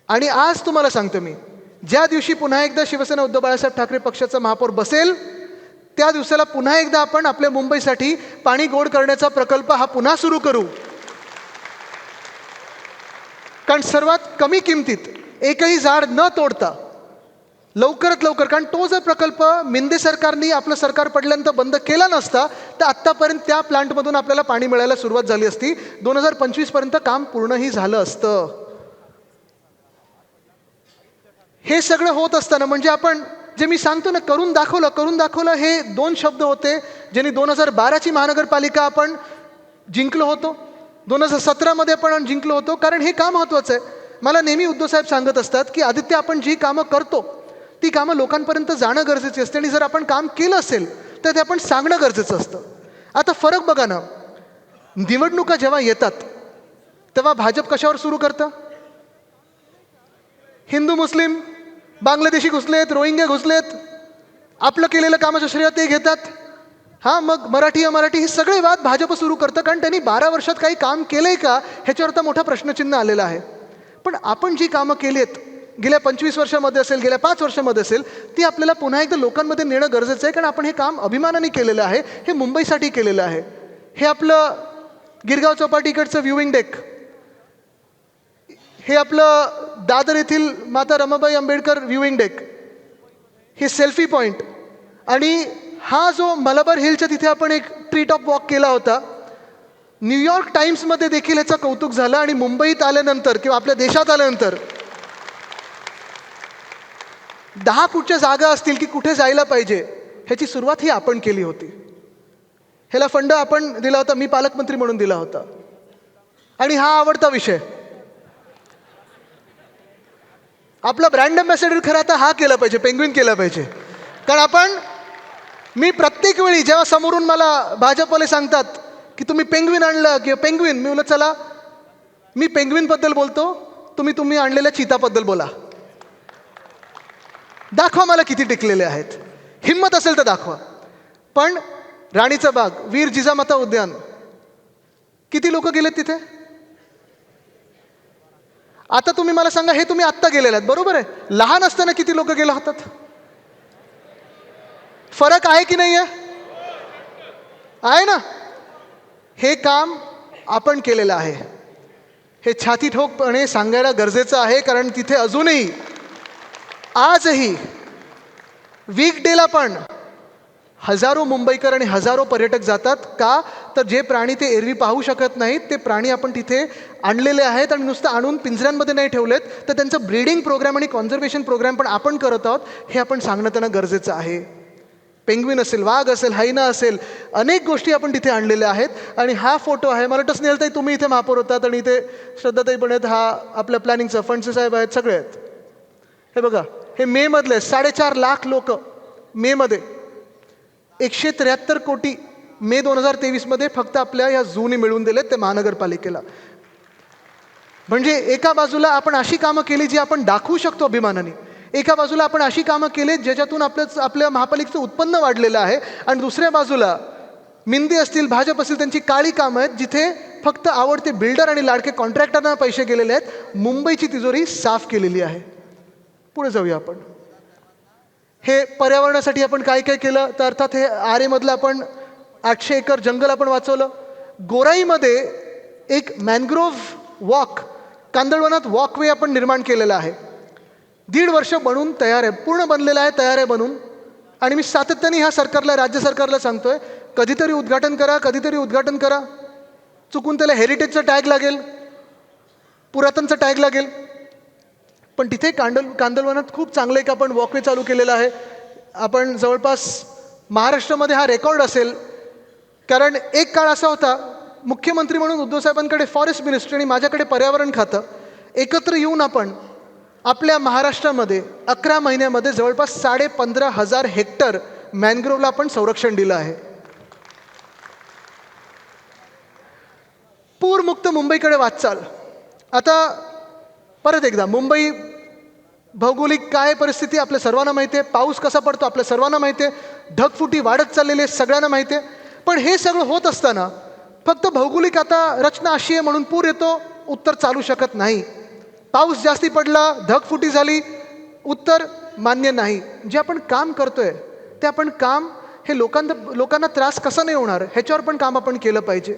Speaker 1: आणि आज तुम्हाला सांगतो मी, ज्या दिवशी पुन्हा एकदा शिवसेना उद्धव बाळासाहेब ठाकरे पक्षाचा महापौर बसेल त्या दिवसाला पुन्हा एकदा आपण आपल्या मुंबईसाठी पाणी गोड करण्याचा प्रकल्प हा पुन्हा सुरू करू. कारण सर्वात कमी किमतीत एकही झाड न तोडता लवकरात लवकर, कारण तो जर प्रकल्प मिंदे सरकारनी आपलं सरकार पडल्यानंतर बंद केला नसता तर आत्तापर्यंत त्या प्लांटमधून आपल्याला पाणी मिळायला सुरुवात झाली असती. 2025 पर्यंत काम पूर्णही झालं असतं. हे सगळं होत असताना म्हणजे आपण जे मी सांगतो ना, करून दाखवलं हे 2 शब्द होते ज्यांनी 2012ची महानगरपालिका आपण जिंकलो होतो, 2017मध्ये आपण जिंकलो होतो. कारण हे काम महत्त्वाचं आहे. मला नेहमी उद्धव साहेब सांगत असतात की आदित्य, आपण जी कामं करतो ती कामं लोकांपर्यंत जाणं गरजेची असते आणि जर आपण काम केलं असेल तर ते आपण सांगणं गरजेचं असतं. आता फरक बघा ना, निवडणुका जेव्हा येतात तेव्हा भाजप कशावर सुरू करतं? हिंदू मुस्लिम, बांगलादेशी घुसलेत, रोहिंग्या घुसलेत, आपलं केलेलं कामाच्या श्रेय ते घेतात. हां, मग मराठी हे सगळे वाद भाजप सुरू करतं, कारण त्यांनी 12 वर्षात काही काम केलंय का ह्याच्यावर तर मोठा प्रश्नचिन्ह आलेला आहे. पण आपण जी कामं केली आहेत गेल्या 25 वर्षामध्ये असेल, गेल्या 5 वर्षामध्ये असेल, ती आपल्याला पुन्हा एकदा लोकांमध्ये नेणं गरजेचं आहे. कारण आपण हे काम अभिमानाने केलेलं आहे, हे मुंबईसाठी केलेलं आहे. हे आपलं गिरगाव चौपाटीकडचं व्ह्यूइंग डेक, हे आपलं दादर येथील माता रमाबाई आंबेडकर व्ह्यूइंग डेक, हे सेल्फी पॉईंट, आणि हा जो मलबार हिलच्या तिथे आपण एक ट्री टॉप वॉक केला होता. न्यूयॉर्क टाइम्समध्ये देखील ह्याचं कौतुक झालं आणि मुंबईत आल्यानंतर किंवा आपल्या देशात आल्यानंतर 10 फूटच्या जागा असतील की कुठे जायला पाहिजे ह्याची सुरुवात ही आपण केली होती. ह्याला फंड आपण दिला होता, मी पालकमंत्री म्हणून दिला होता. आणि हा आवडता विषय, आपला ब्रँड अँबॅसेडर खरं आता हा केला पाहिजे, पेंग्विन केला पाहिजे. कारण मी प्रत्येक वेळी जेव्हा समोरून मला भाजपवाले सांगतात की तुम्ही पेंग्विन आणलं किंवा पेंग्विन, मी बोलत चला मी पेंग्विनबद्दल बोलतो, तुम्ही आणलेल्या चीताबद्दल बोला. दाखवा मला किती टिकलेले आहेत, हिम्मत असेल तर दाखवा. पण राणीचा बाग, वीर जिजामाता उद्यान, किती लोक गेलेत तिथे? आता तुम्ही मला सांगा, हे तुम्ही आत्ता गेलेले आहेत बरोबर आहे, लहान असताना किती लोक गेले होतात? फरक आहे की नाही आहे ना? हे काम आपण केलेलं आहे, हे छाती ठोकपणे सांगायला गरजेचं आहे. कारण तिथे अजूनही आजही वीकडेला पण हजारो मुंबईकर आणि हजारो पर्यटक जातात. का तर जे प्राणी ते एरवी पाहू शकत नाहीत ते प्राणी आपण तिथे आणलेले आहेत, आणि नुसतं आणून पिंजऱ्यांमध्ये नाही ठेवलेत, तर त्यांचं ब्रीडिंग प्रोग्राम आणि कॉन्झर्वेशन प्रोग्राम पण आपण करत आहोत. हे आपण सांगणं त्यांना गरजेचं आहे. पेंग्विन असेल, वाघ असेल, हैना असेल, अनेक गोष्टी आपण तिथे आणलेल्या आहेत. आणि हा फोटो आहे, मला वाटतं स्नेहलताई तुम्ही इथे महापौर होतात आणि इथे श्रद्धाताई पण आहेत, हा आपल्या प्लॅनिंगचा फंडचे साहेब आहेत, सगळे आहेत. हे बघा, हे मे मधले 4.5 लाख लोक मेमध्ये, 173 कोटी मे 2023 फक्त आपल्या या झूने मिळवून दिलेत ते महानगरपालिकेला. म्हणजे एका बाजूला आपण अशी कामं केली जी आपण दाखवू शकतो अभिमानाने, एका बाजूला आपण अशी कामं केली ज्याच्यातून आपल्या महापालिकेचं उत्पन्न वाढलेलं आहे, आणि दुसऱ्या बाजूला मिंदे असतील, भाजप असतील, त्यांची काळी कामं आहेत जिथे फक्त आवडते बिल्डर आणि लाडके कॉन्ट्रॅक्टरना पैसे गेलेले आहेत. मुंबईची तिजोरी साफ केलेली आहे. पुढे जाऊया आपण. हे पर्यावरणासाठी आपण काय काय केलं, तर अर्थात हे आरेमधलं आपण 800 एकर जंगल आपण वाचवलं. गोराईमध्ये एक मॅनग्रोव्ह वॉक, कांदळवनात वॉकवे आपण निर्माण केलेला आहे. 1.5 वर्ष बनून तयार आहे, पूर्ण बनलेला आहे, तयार आहे बनून. आणि मी सातत्याने ह्या सरकारला, राज्य सरकारला सांगतोय, कधीतरी उद्घाटन करा, कधीतरी उद्घाटन करा. चुकून त्याला हेरिटेजचा टॅग लागेल, पुरातनचा टॅग लागेल, पण तिथे कांदळवनात खूप चांगलं एक आपण वॉकवे चालू केलेला आहे. आपण जवळपास महाराष्ट्रामध्ये हा रेकॉर्ड असेल, कारण एक काळ असा होता, मुख्यमंत्री म्हणून उद्धव साहेबांकडे फॉरेस्ट मिनिस्ट्री आणि माझ्याकडे पर्यावरण खातं, एकत्र येऊन आपण आपल्या महाराष्ट्रामध्ये 11 महिन्यामध्ये जवळपास 15,500 हेक्टर मॅनग्रोव्हला आपण संरक्षण दिलं आहे. पूरमुक्त मुंबईकडे वाटचाल. आता परत एकदा, मुंबई भौगोलिक काय परिस्थिती आपल्या सर्वांना माहिती आहे, पाऊस कसा पडतो आपल्या सर्वांना माहिती आहे, ढगफुटी वाढत चाललेली आहे सगळ्यांना माहिती आहे. पण हे सगळं होत असताना फक्त भौगोलिक आता रचना अशी आहे म्हणून पूर येतो, उत्तर चालू शकत नाही. पाऊस जास्ती पडला, ढगफुटी झाली, उत्तर मान्य नाही. जे आपण काम करतोय ते आपण काम हे लोकांना त्रास कसा नाही होणार ह्याच्यावर पण काम आपण केलं पाहिजे.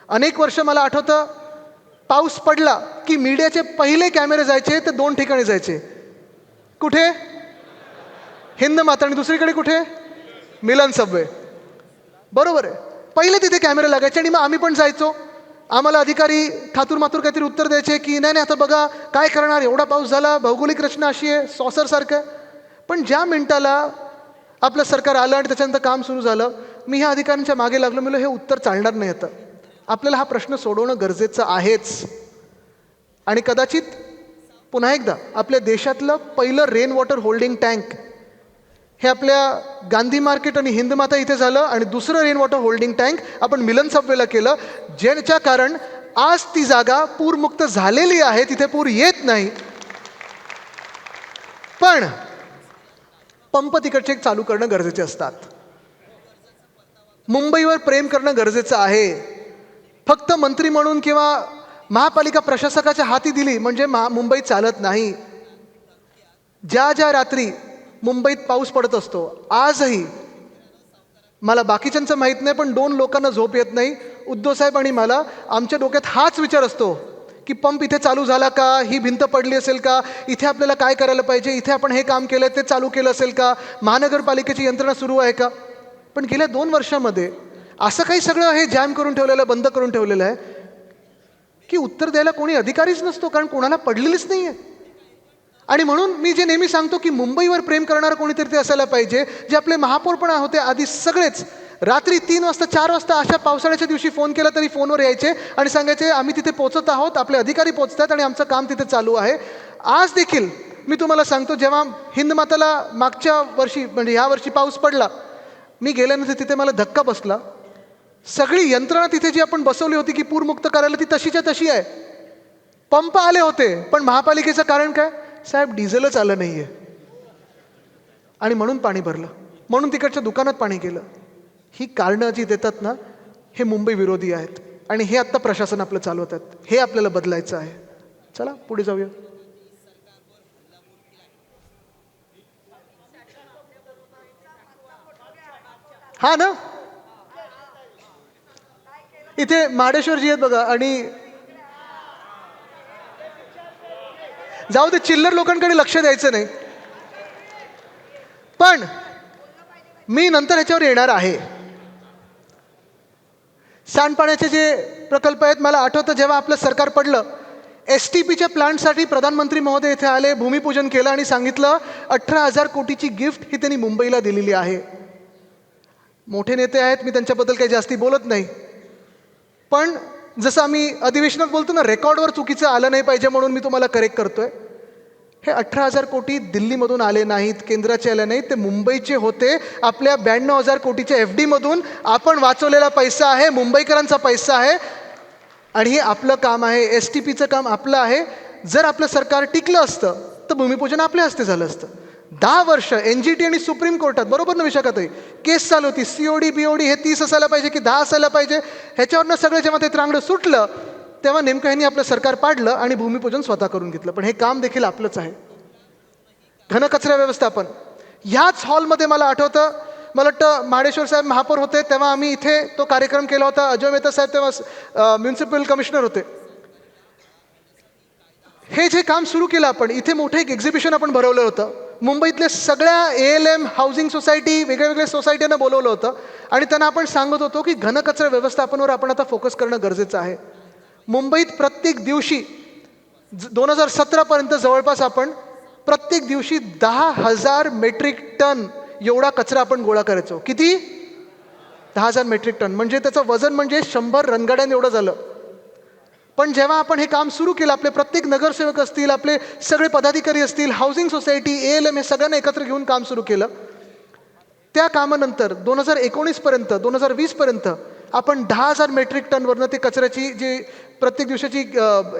Speaker 1: अनेक वर्ष मला आठवतं पाऊस पडला की मीडियाचे पहिले कॅमेरे जायचे ते 2 ठिकाणी जायचे. कुठे? हिंद माता. आणि दुसरीकडे कुठे? मिलन सबवे. बरोबर आहे. पहिले तिथे कॅमेरे लागायचे आणि मग आम्ही पण जायचो. आम्हाला अधिकारी ठातूर मातूर काहीतरी उत्तर द्यायचे की नाही आता बघा काय करणार, एवढा पाऊस झाला, भौगोलिक रचना अशी आहे, सॉसरसारखं. पण ज्या मिनिटाला आपलं सरकार आलं आणि त्याच्यानंतर काम सुरू झालं, मी ह्या अधिकाऱ्यांच्या मागे लागलो. मी हे उत्तर चालणार नाही. आता आपल्याला हा प्रश्न सोडवणं गरजेचं आहेच. आणि कदाचित पुन्हा एकदा आपल्या देशातलं पहिलं रेन वॉटर होल्डिंग टँक हे आपल्या गांधी मार्केट आणि हिंद माता इथे झालं. आणि दुसरं रेन वॉटर होल्डिंग टँक आपण मिलन सबवेला केलं, ज्याच्या कारण आज ती जागा पूरमुक्त झालेली आहे, तिथे पूर येत नाही. पण पंप तिकडचे चालू करणं गरजेचे असतात. मुंबईवर प्रेम करणं गरजेचं आहे. फक्त मंत्री म्हणून किंवा महापालिका प्रशासकाच्या हाती दिली म्हणजे मुंबई चालत नाही. ज्या ज्या रात्री मुंबईत पाऊस पडत असतो, आजही मला बाकीच्यांचं माहीत नाही पण 2 लोकांना झोप येत नाही, उद्धव साहेब आणि मला. आमच्या डोक्यात हाच विचार असतो की पंप इथे चालू झाला का, ही भिंत पडली असेल का, इथे आपल्याला काय करायला पाहिजे, इथे आपण हे काम केलं ते चालू केलं असेल का, महानगरपालिकेची यंत्रणा सुरू आहे का. पण गेल्या 2 वर्षामध्ये असं काही सगळं हे जॅम करून ठेवलेलं आहे, बंद करून ठेवलेलं आहे की उत्तर द्यायला कोणी अधिकारीच नसतो, कारण कोणाला पडलेलीच नाही आहे. आणि म्हणून मी जे नेहमी सांगतो की मुंबईवर प्रेम करणारं कोणीतरी ते असायला पाहिजे. जे आपले महापौर पण होते आधी, सगळेच रात्री 3 वाजता 4 वाजता अशा पावसाळ्याच्या दिवशी फोन केला तरी फोनवर यायचे आणि सांगायचे आम्ही तिथे पोहोचत आहोत, आपले अधिकारी पोहोचतात आणि आमचं काम तिथे चालू आहे. आज देखील मी तुम्हाला सांगतो, जेव्हा हिंद माताला मागच्या वर्षी म्हणजे ह्या वर्षी पाऊस पडला, मी गेल्यानंतर तिथे मला धक्का बसला. सगळी यंत्रणा तिथे जी आपण बसवली होती की पूरमुक्त करायला, ती तशीच्या तशी आहे. पंप आले होते पण महापालिकेचं कारण काय? साहेब डिझेलच आलं नाही आहे आणि म्हणून पाणी भरलं, म्हणून तिकडच्या दुकानात पाणी गेलं. ही कारणं जी देतात ना, हे मुंबई विरोधी आहेत आणि हे आत्ता प्रशासन आपलं चालवतात. हे आपल्याला बदलायचं आहे. चला पुढे जाऊया. हा ना, इथे महाडेश्वरजी आहेत बघा. आणि जाऊ दे, चिल्लर लोकांकडे लक्ष द्यायचं नाही. पण मी नंतर ह्याच्यावर येणार आहे. सांडपाण्याचे जे प्रकल्प आहेत, मला आठवतं जेव्हा आपलं सरकार पडलं, STPच्या प्लांटसाठी प्रधानमंत्री महोदय इथे आले, भूमिपूजन केलं आणि सांगितलं 18,000 कोटीची गिफ्ट ही त्यांनी मुंबईला दिलेली आहे. मोठे नेते आहेत, मी त्यांच्याबद्दल काही जास्ती बोलत नाही. पण जसं आम्ही अधिवेशनात बोलतो ना, रेकॉर्डवर चुकीचं आलं नाही पाहिजे म्हणून मी तुम्हाला करेक्ट करतोय. हे 18,000 कोटी दिल्लीमधून आले नाहीत, केंद्राचे आले नाहीत, ते मुंबईचे होते. आपल्या 92,000 कोटीच्या FD मधून आपण वाचवलेला पैसा आहे, मुंबईकरांचा पैसा आहे. आणि हे आपलं काम आहे, STPचं काम आपलं आहे. जर आपलं सरकार टिकलं असतं तर भूमिपूजन आपल्या हस्ते झालं असतं. 10 वर्ष NGT आणि सुप्रीम कोर्टात, बरोबर ना विशाखाताई, केस चालू होती. COD BOD हे 30 असायला पाहिजे की 10 असायला पाहिजे. ह्याच्यावरनं सगळं जेव्हा ते त्रांगडं सुटलं तेव्हा नेमकं ह्यांनी आपलं सरकार पाडलं आणि भूमिपूजन स्वतः करून घेतलं. पण हे काम देखील आपलंच आहे. घनकचरा व्यवस्थापन, ह्याच हॉलमध्ये मला आठवतं, मला वाटतं महाडेश्वर साहेब महापौर होते तेव्हा आम्ही इथे तो कार्यक्रम केला होता. अजय मेहता साहेब तेव्हा म्युन्सिपल कमिशनर होते. हे जे काम सुरू केलं आपण, इथे मोठं एक एक्झिबिशन आपण भरवलं होतं. मुंबईतल्या सगळ्या ALM हाऊसिंग सोसायटी, वेगळ्या वेगळ्या सोसायटींना बोलवलं होतं आणि त्यांना आपण सांगत होतो की घनकचरा व्यवस्थापनावर आपण आता फोकस करणं गरजेचं आहे. मुंबईत प्रत्येक दिवशी 2017पर्यंत जवळपास आपण प्रत्येक दिवशी 10,000 मेट्रिक टन एवढा कचरा आपण गोळा करायचो. किती? 10,000 मेट्रिक टन. म्हणजे त्याचं वजन म्हणजे 100 रणगाड्यां एवढं झालं. पण जेव्हा आपण हे काम सुरू केलं, आपले प्रत्येक नगरसेवक असतील, आपले सगळे पदाधिकारी असतील, हाऊसिंग सोसायटी, ALM हे सगळ्यांना एकत्र घेऊन काम सुरू केलं. त्या कामानंतर 2019पर्यंत 2020पर्यंत आपण 10,000 मेट्रिक टनवरनं ते कचऱ्याची जी प्रत्येक दिवसाची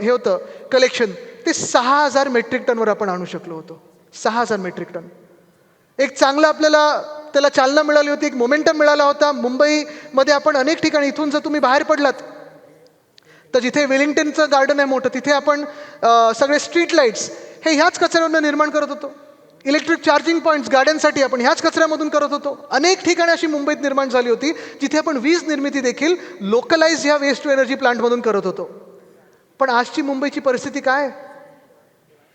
Speaker 1: हे होतं कलेक्शन, ते 6,000 मेट्रिक टनवर आपण आणू शकलो होतो. 6,000 मेट्रिक टन. एक चांगलं आपल्याला त्याला चालना मिळाली होती, एक मोमेंटम मिळाला होता. मुंबईमध्ये आपण अनेक ठिकाणी, इथून जर तुम्ही बाहेर पडलात तर जिथे वेलिंग्टनचं गार्डन आहे मोठं, तिथे आपण सगळे स्ट्रीट लाईट्स हे ह्याच कचऱ्यावरून निर्माण करत होतो. इलेक्ट्रिक चार्जिंग पॉईंट्स गाड्यांसाठी आपण ह्याच कचऱ्यामधून करत होतो. अनेक ठिकाणी अशी मुंबईत निर्माण झाली होती जिथे आपण वीज निर्मिती देखील लोकलाइज ह्या वेस्ट टू एनर्जी प्लांटमधून करत होतो. पण आजची मुंबईची परिस्थिती काय आहे?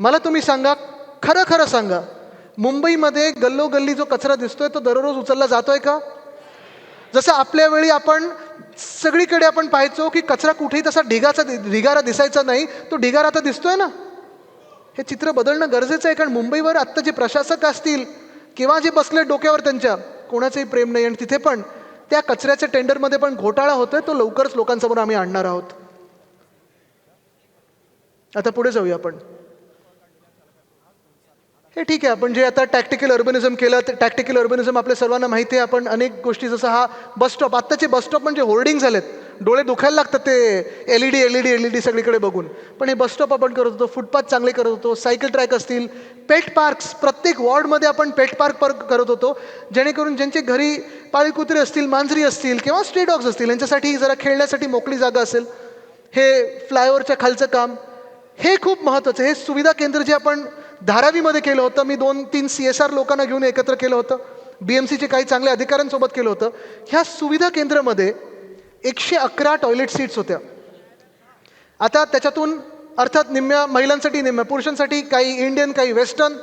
Speaker 1: मला तुम्ही सांगा, खरं खरं सांगा, मुंबईमध्ये गल्लोगल्ली जो कचरा दिसतोय तो दररोज उचलला जातोय का? जसं आपल्या वेळी आपण सगळीकडे आपण पाहायचो की कचरा कुठेही तसा ढिगारा दिसायचा नाही, तो ढिगारा आता दिसतोय ना. हे चित्र बदलणं गरजेचं आहे, कारण मुंबईवर आत्ता जे प्रशासक असतील किंवा जे बसले डोक्यावर त्यांच्या, कोणाचंही प्रेम नाही. आणि तिथे पण त्या कचऱ्याच्या टेंडरमध्ये पण घोटाळा होतोय, तो लवकरच लोकांसमोर आम्ही आणणार आहोत. आता पुढे जाऊया आपण. हे ठीक आहे, आपण जे आता टॅक्टिकल अर्बनिझम केलं, ते टॅक्टिकल अर्बनिझम आपल्या सर्वांना माहिती आहे. आपण अनेक गोष्टी, जसं हा बसस्टॉप, आत्ताचे बसस्टॉप म्हणजे होर्डिंग झालेत, डोळे दुखायला लागतात ते एलईडी सगळीकडे बघून. पण हे बसस्टॉप आपण करत होतो, फुटपाथ चांगले करत होतो, सायकल ट्रॅक असतील, पेट पार्क्स, प्रत्येक वॉर्डमध्ये आपण पेट पार्क करत होतो, जेणेकरून ज्यांचे घरी पाळीव कुत्रे असतील, मांजरी असतील किंवा स्ट्रे डॉग्स असतील, यांच्यासाठी जरा खेळण्यासाठी मोकळी जागा असेल. हे फ्लायओव्हरच्या खालचं काम, हे खूप महत्त्वाचं. हे सुविधा केंद्र जे आपण धारावीमध्ये केलं होतं, मी 2-3 CSR लोकांना घेऊन एकत्र केलं होतं, BMCचे काही चांगले अधिकाऱ्यांसोबत केलं होतं. ह्या सुविधा केंद्रामध्ये 111 टॉयलेट सीट्स होत्या. आता त्याच्यातून अर्थात निम्म्या महिलांसाठी, निम्म्या पुरुषांसाठी, काही इंडियन, काही वेस्टर्न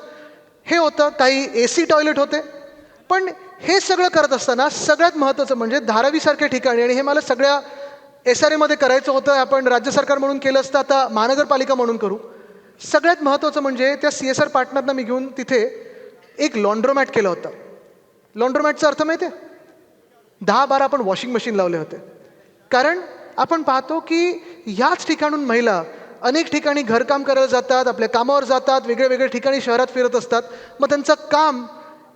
Speaker 1: हे होतं, काही AC टॉयलेट होते. पण हे सगळं करत असताना सगळ्यात महत्त्वाचं म्हणजे धारावीसारख्या ठिकाणी, आणि हे मला सगळ्या SRA करायचं होतं, आपण राज्य सरकार म्हणून केलं असतं, आता महानगरपालिका म्हणून करू. सगळ्यात महत्त्वाचं म्हणजे त्या CSR पार्टनरना मी घेऊन तिथे एक लॉन्ड्रोमॅट केलं होतं. लॉन्ड्रोमॅटचा अर्थ माहिती आहे? 10-12 आपण वॉशिंग मशीन लावले होते. कारण आपण पाहतो की ह्याच ठिकाणून महिला अनेक ठिकाणी घरकाम करायला जातात, आपल्या कामावर जातात, वेगळ्या ठिकाणी शहरात फिरत असतात. मग त्यांचं काम,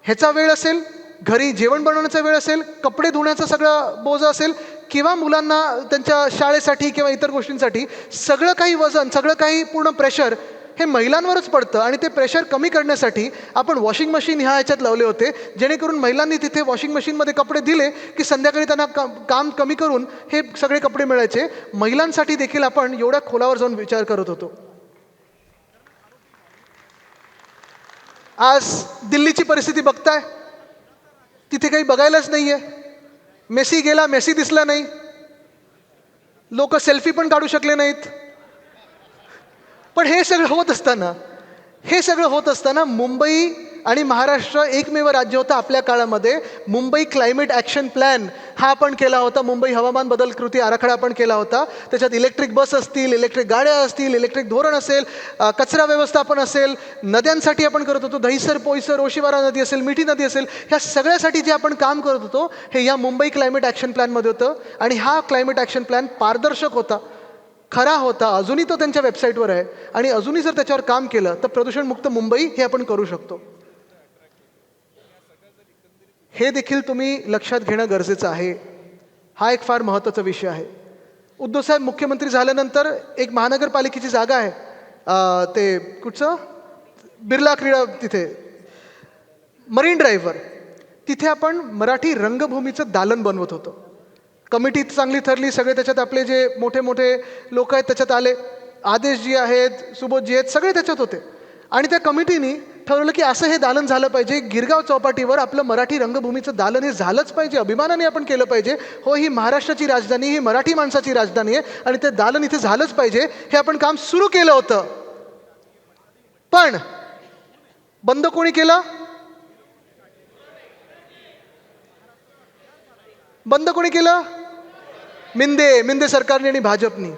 Speaker 1: ह्याचा वेळ असेल, घरी जेवण बनवण्याचा वेळ असेल, कपडे धुण्याचा सगळं बोजा असेल, किंवा मुलांना त्यांच्या शाळेसाठी किंवा इतर गोष्टींसाठी, सगळं काही वजन, सगळं काही पूर्ण प्रेशर हे महिलांवरच पडतं. आणि ते प्रेशर कमी करण्यासाठी आपण वॉशिंग मशीन ह्याच्यात लावले होते, जेणेकरून महिलांनी तिथे वॉशिंग मशीनमध्ये कपडे दिले की संध्याकाळी त्यांना काम कमी करून हे सगळे कपडे मिळायचे. महिलांसाठी देखील आपण एवढ्या खोलावर जाऊन विचार करत होतो. आज दिल्लीची परिस्थिती बघताय, तिथे काही बघायलाच नाहीये. मेसी गेला, मेसी दिसला नाही, लोक सेल्फी पण काढू शकले नाहीत. पण हे सगळं होत असताना मुंबई आणि महाराष्ट्र एकमेव राज्य होतं आपल्या काळामध्ये. मुंबई क्लायमेट ॲक्शन प्लॅन हा आपण केला होता, मुंबई हवामान बदल कृती आराखडा आपण केला होता. त्याच्यात इलेक्ट्रिक बस असतील, इलेक्ट्रिक गाड्या असतील, इलेक्ट्रिक धोरण असेल, कचरा व्यवस्थापन असेल, नद्यांसाठी आपण करत होतो, दहिसर, पोईसर, ओशिवारा नदी असेल, मिठी नदी असेल, ह्या सगळ्यासाठी जे आपण काम करत होतो हे या मुंबई क्लायमेट ॲक्शन प्लॅनमध्ये होतं. आणि हा क्लायमेट ॲक्शन प्लॅन पारदर्शक होता, खरा होता. अजूनही तो त्यांच्या वेबसाईटवर आहे, आणि अजूनही जर त्याच्यावर काम केलं तर प्रदूषणमुक्त मुंबई हे आपण करू शकतो. हे देखील तुम्ही लक्षात घेणं गरजेचं आहे. हा एक फार महत्त्वाचा विषय आहे. उद्धवसाहेब मुख्यमंत्री झाल्यानंतर एक महानगरपालिकेची जागा आहे, ते कुठचं, बिर्ला क्रीडा, तिथे मरीन ड्राईव्हवर, तिथे आपण मराठी रंगभूमीचं दालन बनवत होतो. कमिटी चांगली ठरली, सगळे त्याच्यात आपले जे मोठे लोक आहेत त्याच्यात आले, आदेशजी आहेत, सुबोधजी आहेत, सगळे त्याच्यात होते. आणि त्या कमिटीनी ठरवलं की असं हे दालन झालं पाहिजे, गिरगाव चौपाटीवर आपलं मराठी रंगभूमीचं दालन हे झालंच पाहिजे, अभिमानाने आपण केलं पाहिजे. हो, ही महाराष्ट्राची राजधानी, ही मराठी माणसाची राजधानी आहे, आणि ते दालन इथे झालंच पाहिजे. हे आपण काम सुरू केलं होतं. पण बंद कोणी केलं? बंद कोणी केलं? मिंदे सरकारने आणि भाजपनी.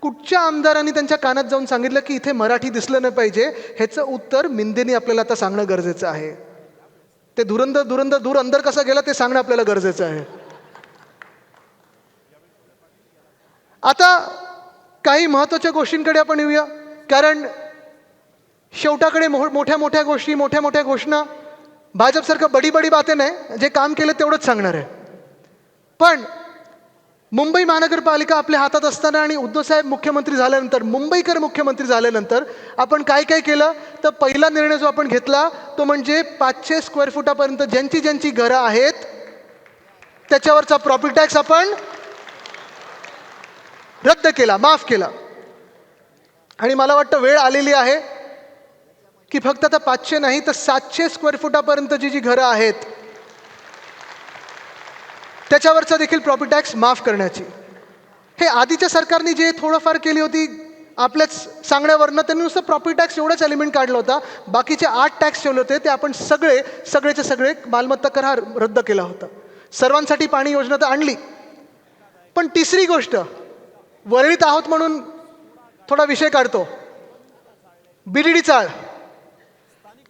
Speaker 1: कुठच्या आमदारांनी त्यांच्या कानात जाऊन सांगितलं की इथे मराठी दिसलं नाही पाहिजे? ह्याचं उत्तर मिंदेनी आपल्याला आता सांगणं गरजेचं आहे. ते दूर अंदर कसा गेला ते सांगणं आपल्याला गरजेचं आहे. आता काही महत्त्वाच्या गोष्टींकडे आपण येऊया, कारण शेवटाकडे मोठ्या गोष्टी, मोठ्या घोषणा, भाजपसारखं बडी बातें नाही, जे काम केलं तेवढंच सांगणार आहे. पण मुंबई महानगरपालिका आपल्या हातात असताना आणि उद्धवसाहेब मुख्यमंत्री झाल्यानंतर, मुंबईकर मुख्यमंत्री झाल्यानंतर आपण काय केलं, तर पहिला निर्णय जो आपण घेतला तो म्हणजे 500 स्क्वेअर फुटापर्यंत ज्यांची घरं आहेत त्याच्यावरचा प्रॉपर्टी टॅक्स आपण रद्द केला, माफ केला. आणि मला वाटतं वेळ आलेली आहे की फक्त आता 500 नाही तर 700 स्क्वेअर फुटापर्यंत जी घरं आहेत त्याच्यावरचा देखील प्रॉपर्टी टॅक्स माफ करण्याची. हे आधीच्या सरकारने जे थोडंफार केली होती आपल्याच सांगण्यावरनं, त्यांनी नुसतं प्रॉपर्टी टॅक्स एवढाच एलिमेंट काढला होता. बाकीचे 8 टॅक्स ठेवले होते, ते आपण सगळेचे सगळे मालमत्ता कर हा रद्द केला होता. सर्वांसाठी पाणी योजना तर आणली. पण तिसरी गोष्ट, वरळीत आहोत म्हणून थोडा विषय काढतो. BDD चाळ,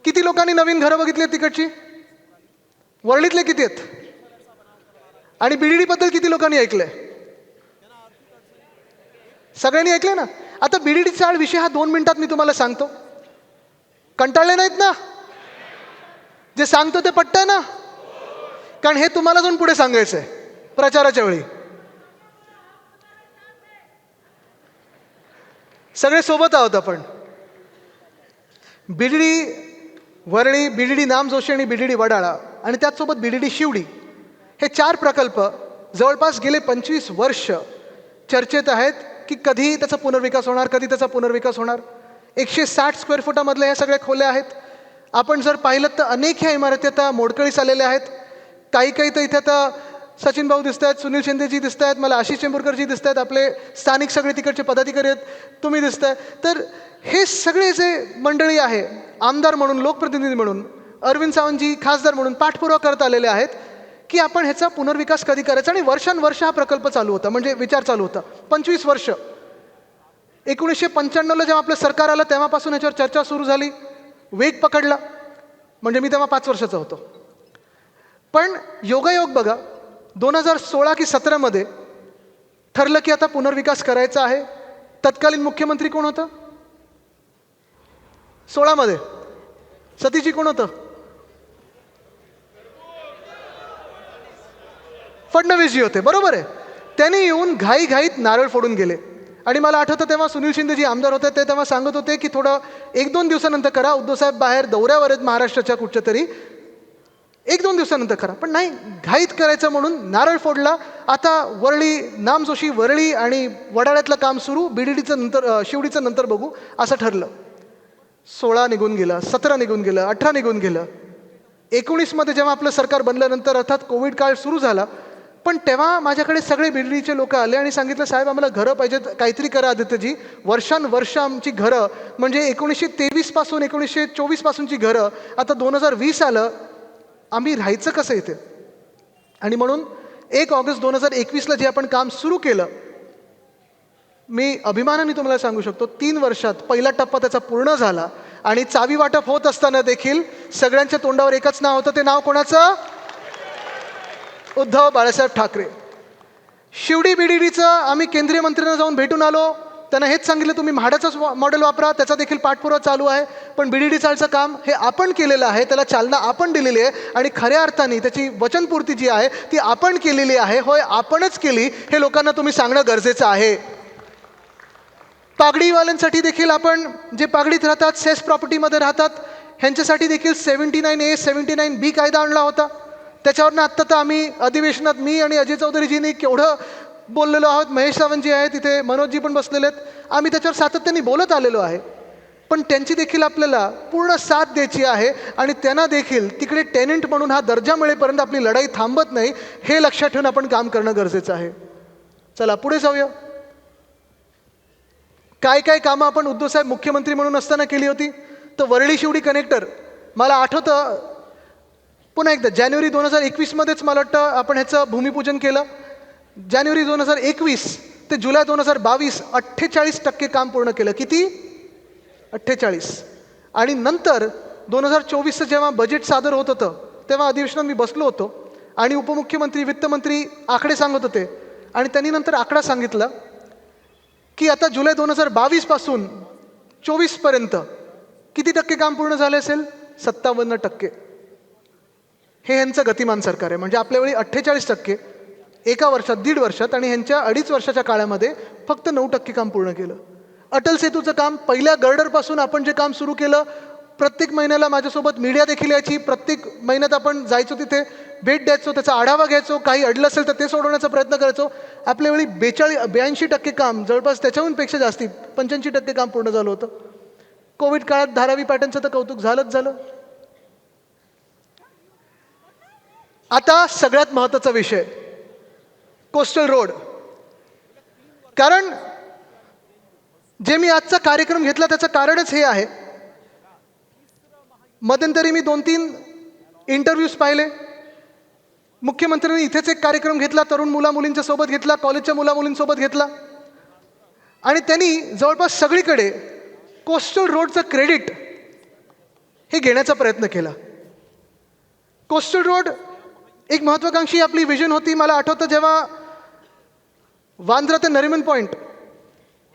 Speaker 1: किती लोकांनी नवीन घरं बघितली आहेत तिकडची? वरळीतले किती आहेत? आणि BDD बद्दल किती लोकांनी ऐकलंय? सगळ्यांनी ऐकलंय ना. आता BDD चाळ विषय हा 2 मिनिटात मी तुम्हाला सांगतो. कंटाळले नाहीत ना? जे सांगतो ते पटतंय ना? कारण हे तुम्हाला जाऊन पुढे सांगायचंय प्रचाराच्या वेळी. सगळे सोबत आहोत आपण. BDD वरळी, BDD नामजोशी आणि BDD वडाळा आणि त्याचसोबत BDD शिवडी, हे 4 प्रकल्प जवळपास गेले 25 वर्ष चर्चेत आहेत की कधी त्याचा पुनर्विकास होणार, कधी त्याचा पुनर्विकास होणार. 160 स्क्वेअर फुटामधल्या ह्या सगळ्या खोल्या आहेत. आपण जर पाहिलं तर अनेक ह्या इमारती आता मोडकळीस आलेल्या आहेत. काही तर इथे आता सचिन भाऊ दिसत आहेत, सुनील शिंदेजी दिसत आहेत, मला आशिष चेंबूरकरजी दिसत आहेत, आपले स्थानिक सगळे तिकडचे पदाधिकारी आहेत, तुम्ही दिसताय. तर हे सगळे जे मंडळी आहे, आमदार म्हणून, लोकप्रतिनिधी म्हणून, अरविंद सावंतजी खासदार म्हणून पाठपुरावा करत आलेले आहेत की आपण ह्याचा पुनर्विकास कधी करायचा. आणि वर्षानुवर्ष हा प्रकल्प चालू होता, म्हणजे विचार चालू होता 25 वर्ष. 1995ला जेव्हा आपलं सरकार आलं तेव्हापासून ह्याच्यावर चर्चा सुरू झाली, वेग पकडला. म्हणजे मी तेव्हा 5 वर्षाचा होतो. पण योगायोग बघा, 2016 की 17मध्ये ठरलं की आता पुनर्विकास करायचा आहे. तत्कालीन मुख्यमंत्री कोण होतं? 16मध्ये सतीशजी कोण होतं? फडणवीसजी होते, बरोबर आहे. त्यांनी येऊन घाईघाईत नारळ फोडून गेले. आणि मला आठवतं तेव्हा सुनील शिंदेजी आमदार होते, ते तेव्हा सांगत होते की थोडं 1-2 दिवसानंतर करा, उद्धवसाहेब बाहेर दौऱ्यावर आहेत महाराष्ट्राच्या कुठच्या तरी, 1-2 दिवसानंतर करा. पण नाही, घाईत करायचं म्हणून नारळ फोडला. आता वरळी, नामजोशी वरळी आणि वडाळ्यातलं काम सुरू, BDDचं नंतर, शिवडीचं नंतर बघू असं ठरलं. 16 निघून गेलं, 17 निघून गेलं, 18 निघून गेलं. 19मध्ये जेव्हा आपलं सरकार बनल्यानंतर अर्थात कोविड काळ सुरू झाला. पण तेव्हा माझ्याकडे सगळे BDDचे लोक आले आणि सांगितलं, साहेब आम्हाला घरं पाहिजेत, काहीतरी करा आदित्यजी. वर्षानुवर्ष आमची घरं, म्हणजे 1923 पासून 1924 पासूनची घरं, आता 2020 आलं, आम्ही राहायचं कसं इथे? आणि म्हणून 1 ऑगस्ट 2021ला जे आपण काम सुरू केलं, मी अभिमानाने तुम्हाला सांगू शकतो 3 वर्षात पहिला टप्पा त्याचा पूर्ण झाला. आणि चावी वाटप होत असताना देखील सगळ्यांच्या तोंडावर एकच नाव होतं. ते नाव कोणाचं? उद्धव बाळासाहेब ठाकरे. शिवडी BDDचं आम्ही केंद्रीय मंत्र्यांना जाऊन भेटून आलो. त्यांना हेच सांगितलं, तुम्ही म्हाडाचंच मॉडेल वापरा, त्याचा देखील पाठपुरावा चालू आहे. पण BDD चाळचं काम हे आपण केलेलं आहे, त्याला चालना आपण दिलेली आहे आणि खऱ्या अर्थाने त्याची वचनपूर्ती जी आहे ती आपण केलेली आहे. होय, आपणच केली, हे लोकांना तुम्ही सांगणं गरजेचं आहे. पागडीवाल्यांसाठी देखील आपण, जे पागडीत राहतात, सेस प्रॉपर्टीमध्ये राहतात, ह्यांच्यासाठी देखील 79A 79B कायदा आणला होता. त्याच्यावरनं आत्ता तर आम्ही अधिवेशनात मी आणि अजय चौधरीजींनी केवढं बोललेलो आहोत. महेश सावंतजी आहे तिथे, मनोजजी पण बसलेले आहेत. आम्ही त्याच्यावर सातत्याने बोलत आलेलो आहे. पण त्यांची देखील आपल्याला पूर्ण साथ द्यायची आहे आणि त्यांना देखील तिकडे टेनंट म्हणून हा दर्जा मिळेपर्यंत आपली लढाई थांबत नाही, हे लक्षात ठेवून आपण काम करणं गरजेचं आहे. चला पुढे जाऊया. काय काय कामं आपण उद्धवसाहेब मुख्यमंत्री म्हणून असताना केली होती? तर वरळी शिवडी कनेक्टर, मला आठवतं पुन्हा एकदा जानेवारी 2021मध्येच मला वाटतं आपण ह्याचं भूमिपूजन केलं. जानेवारी 2021 ते जुलै 2022 48% काम पूर्ण केलं. किती? 48. आणि नंतर 2024चं जेव्हा बजेट सादर होत होतं तेव्हा अधिवेशनात मी बसलो होतो आणि उपमुख्यमंत्री, वित्तमंत्री आकडे सांगत होते. आणि त्यांनी नंतर आकडा सांगितला की आता जुलै 2022 पासून 24पर्यंत किती टक्के काम पूर्ण झाले असेल? 57%. हे ह्यांचं गतिमान सरकार आहे. म्हणजे आपल्या वेळी 48% एका वर्षात, 1.5 वर्षात, आणि ह्यांच्या 2.5 वर्षाच्या काळामध्ये फक्त 9% काम पूर्ण केलं. अटल सेतूचं काम, पहिल्या गर्डरपासून आपण जे काम सुरू केलं, प्रत्येक महिन्याला माझ्यासोबत मीडिया देखील यायची. प्रत्येक महिन्यात आपण जायचो, तिथे भेट द्यायचो, त्याचा आढावा घ्यायचो, काही अडलं असेल तर ते सोडवण्याचा प्रयत्न करायचो. आपल्या वेळी 82% काम, जवळपास त्याच्याहून पेक्षा जास्ती 85% काम पूर्ण झालं होतं. कोविड काळात धारावी पॅटर्नचं तर कौतुक झालंच झालं. आता सगळ्यात महत्त्वाचा विषय, कोस्टल रोड. कारण जे मी आजचा कार्यक्रम घेतला त्याचं कारणच हे आहे. मध्यंतरी मी 2-3 इंटरव्ह्यूज पाहिले. मुख्यमंत्र्यांनी इथेच एक कार्यक्रम घेतला, तरुण मुलामुलींच्या सोबत घेतला, कॉलेजच्या मुलामुलींसोबत घेतला आणि त्यांनी जवळपास सगळीकडे कोस्टल रोडचं क्रेडिट हे घेण्याचा प्रयत्न केला. कोस्टल रोड एक महत्त्वाकांक्षी आपली विजन होती. मला आठवतं जेव्हा वांद्रा ते नरिमन पॉईंट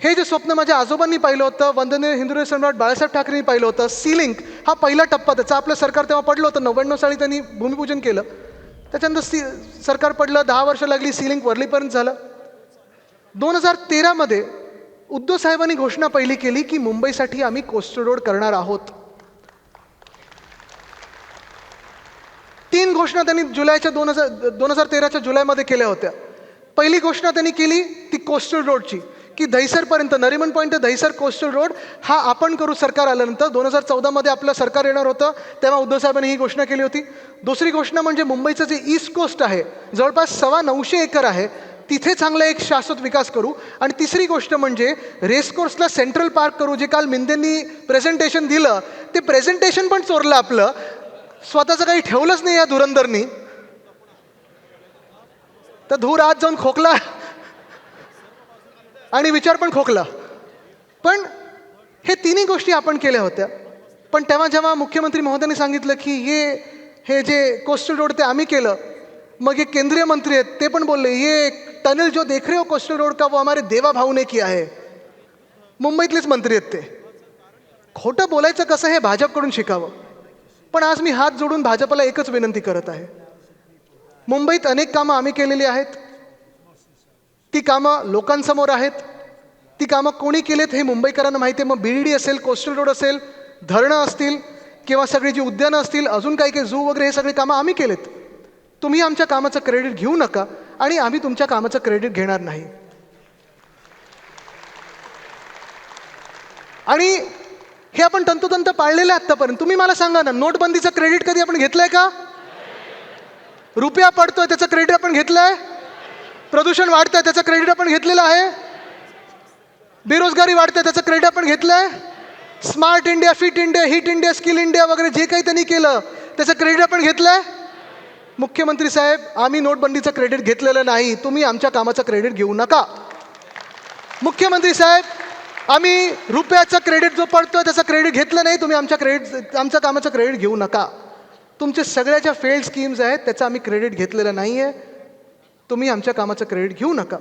Speaker 1: हे जे स्वप्न माझ्या आजोबांनी पाहिलं होतं, वंदनीय हिंदू सम्राट बाळासाहेब ठाकरेंनी पाहिलं होतं, सी लिंक हा पहिला टप्पा त्याचा आपलं सरकार तेव्हा पडलं होतं. 99 साली त्यांनी भूमिपूजन केलं. त्याच्यानंतर सरकार पडलं, 10 वर्ष लागली, सी लिंक वरलीपर्यंत झालं. 2013 उद्धव साहेबांनी घोषणा पहिली केली की मुंबईसाठी आम्ही कोस्टल रोड करणार आहोत. 3 घोषणा त्यांनी 2013च्या जुलैमध्ये केल्या होत्या. पहिली घोषणा त्यांनी केली ती कोस्टल रोडची, की दहिसरपर्यंत, नरिमन पॉईंट ते दहिसर कोस्टल रोड हा आपण करू. सरकार आल्यानंतर 2014 आपलं सरकार येणार होतं, तेव्हा उद्धव साहेबांनी ही घोषणा केली होती. दुसरी घोषणा म्हणजे मुंबईचं जे ईस्ट कोस्ट आहे, जवळपास 950 एकर आहे, तिथे चांगला एक शाश्वत विकास करू. आणि तिसरी गोष्ट म्हणजे रेसकोर्सला सेंट्रल पार्क करू. जे काल मिंदेंनी प्रेझेंटेशन दिलं, ते प्रेझेंटेशन पण चोरलं आपलं. स्वतःचं काही ठेवलंच नाही या धुरंधरनी. तर धूर आत जाऊन खोकला आणि विचार पण खोकला. पण हे तिन्ही गोष्टी आपण केल्या होत्या. पण तेव्हा जेव्हा मुख्यमंत्री महोदयांनी सांगितलं की हे जे कोस्टल रोड ते आम्ही केलं, मग हे केंद्रीय मंत्री आहेत ते पण बोलले, ये टनल जो देख रहे हो कोस्टल रोड का वो हमारे देवा भाऊ ने किया है. मुंबईतलेच मंत्री आहेत ते. खोटं बोलायचं कसं हे भाजपकडून शिकावं. पण आज मी हात जोडून भाजपला एकच विनंती करत आहे. मुंबईत अनेक कामं आम्ही केलेली आहेत. ती कामं लोकांसमोर आहेत. ती कामं कोणी केलेत हे मुंबईकरांना माहिती आहे. मग BDD असेल, कोस्टल रोड असेल, धरणं असतील किंवा सगळी जी उद्यानं असतील, अजून काही झू वगैरे, हे सगळे कामं आम्ही केलेत. तुम्ही आमच्या कामाचं क्रेडिट घेऊ नका आणि आम्ही तुमच्या कामाचं क्रेडिट घेणार नाही. आणि हे आपण तंतोतंत पाळलेलं आहे आत्तापर्यंत. तुम्ही मला सांगा ना, नोटबंदीचं क्रेडिट कधी आपण घेतलंय का? रुपया पडतोय त्याचं क्रेडिट आपण घेतलंय? प्रदूषण वाढतंय त्याचं क्रेडिट आपण घेतलेलं आहे? बेरोजगारी वाढते त्याचं क्रेडिट आपण घेतलंय? Smart India, fit India, hit India, skill India वगैरे जे काही त्यांनी केलं त्याचं क्रेडिट आपण घेतलंय? मुख्यमंत्री साहेब, आम्ही नोटबंदीचं क्रेडिट घेतलेलं नाही. तुम्ही आमच्या कामाचं क्रेडिट घेऊ नका. मुख्यमंत्री साहेब, आम्ही रुपयाचं क्रेडिट जो पडतोय त्याचं क्रेडिट घेतलं नाही. तुम्ही आमच्या कामाचं क्रेडिट घेऊ नका. तुमचे सगळ्या ज्या फेल्ड स्कीम्स आहेत त्याचं आम्ही क्रेडिट घेतलेलं नाही आहे. तुम्ही आमच्या कामाचं क्रेडिट घेऊ नका.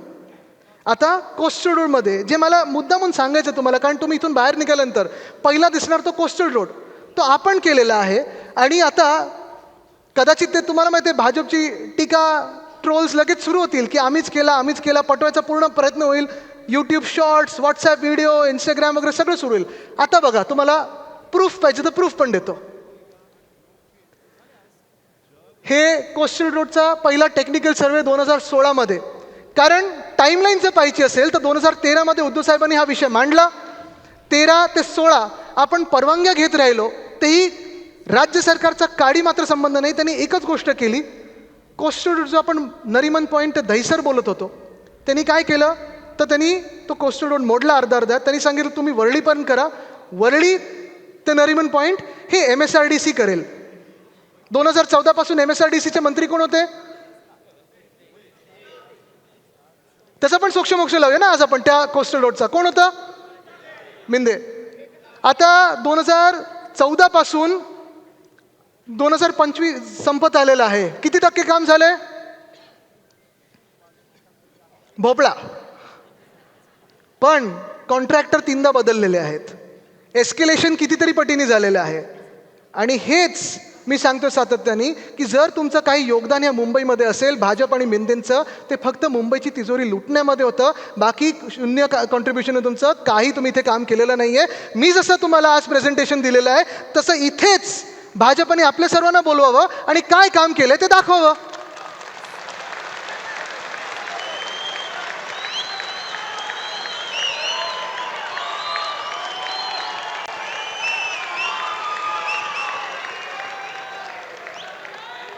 Speaker 1: आता कोस्टल रोडमध्ये जे मला मुद्दामून सांगायचं तुम्हाला, कारण तुम्ही इथून बाहेर निघाल्यानंतर पहिला दिसणार तो कोस्टल रोड, तो आपण केलेला आहे. आणि आता कदाचित ते तुम्हाला माहिती आहे, भाजपची टीका, ट्रोल्स लगेच सुरू होतील की आम्हीच केला पटवायचा पूर्ण प्रयत्न होईल. YouTube shorts, WhatsApp video, Instagram वगैरे सगळं सुरू होईल. आता बघा, तुम्हाला प्रूफ पाहिजे तर प्रूफ पण देतो. हे कोस्टल रोडचा पहिला टेक्निकल सर्वे 2016 कारण टाईमलाईन जर पाहिजे असेल तर 2013 उद्धव साहेबांनी हा विषय मांडला. 13 ते 16 आपण परवानग्या घेत राहिलो, तेही राज्य सरकारचा काडी मात्र संबंध नाही. त्यांनी एकच गोष्ट केली, कोस्टल रोड जो आपण नरिमन पॉईंट ते दहिसर बोलत होतो, त्यांनी काय केलं तर त्यांनी तो कोस्टल रोड मोडला अर्धा. त्यांनी सांगितलं तुम्ही वरळीपर्यंत करा, वरळी ते नरिमन पॉईंट हे MSRDC करेल. 2014 MSRDCचे मंत्री कोण होते? त्याचा पण सोक्षमोक्ष लावूया ना आज आपण. त्या कोस्टल रोडचा कोण होता? मिंदे. आता 2014 2025 संपत आलेला आहे. किती टक्के काम झाले? भोपळा. पण कॉन्ट्रॅक्टर 3दा बदललेले आहेत. एस्केलेशन कितीतरी पटीने झालेलं आहे. आणि हेच मी सांगतो सातत्याने की जर तुमचं काही योगदान या मुंबईमध्ये असेल, भाजप आणि मिंदेंचं, ते फक्त मुंबईची तिजोरी लुटण्यामध्ये होतं. बाकी शून्य कॉन्ट्रीब्युशन आहे तुमचं. काही तुम्ही इथे काम केलेलं नाही आहे. मी जसं तुम्हाला आज प्रेझेंटेशन दिलेलं आहे तसं इथेच भाजपने आपल्या सर्वांना बोलवावं आणि काय काम केलं ते दाखवावं.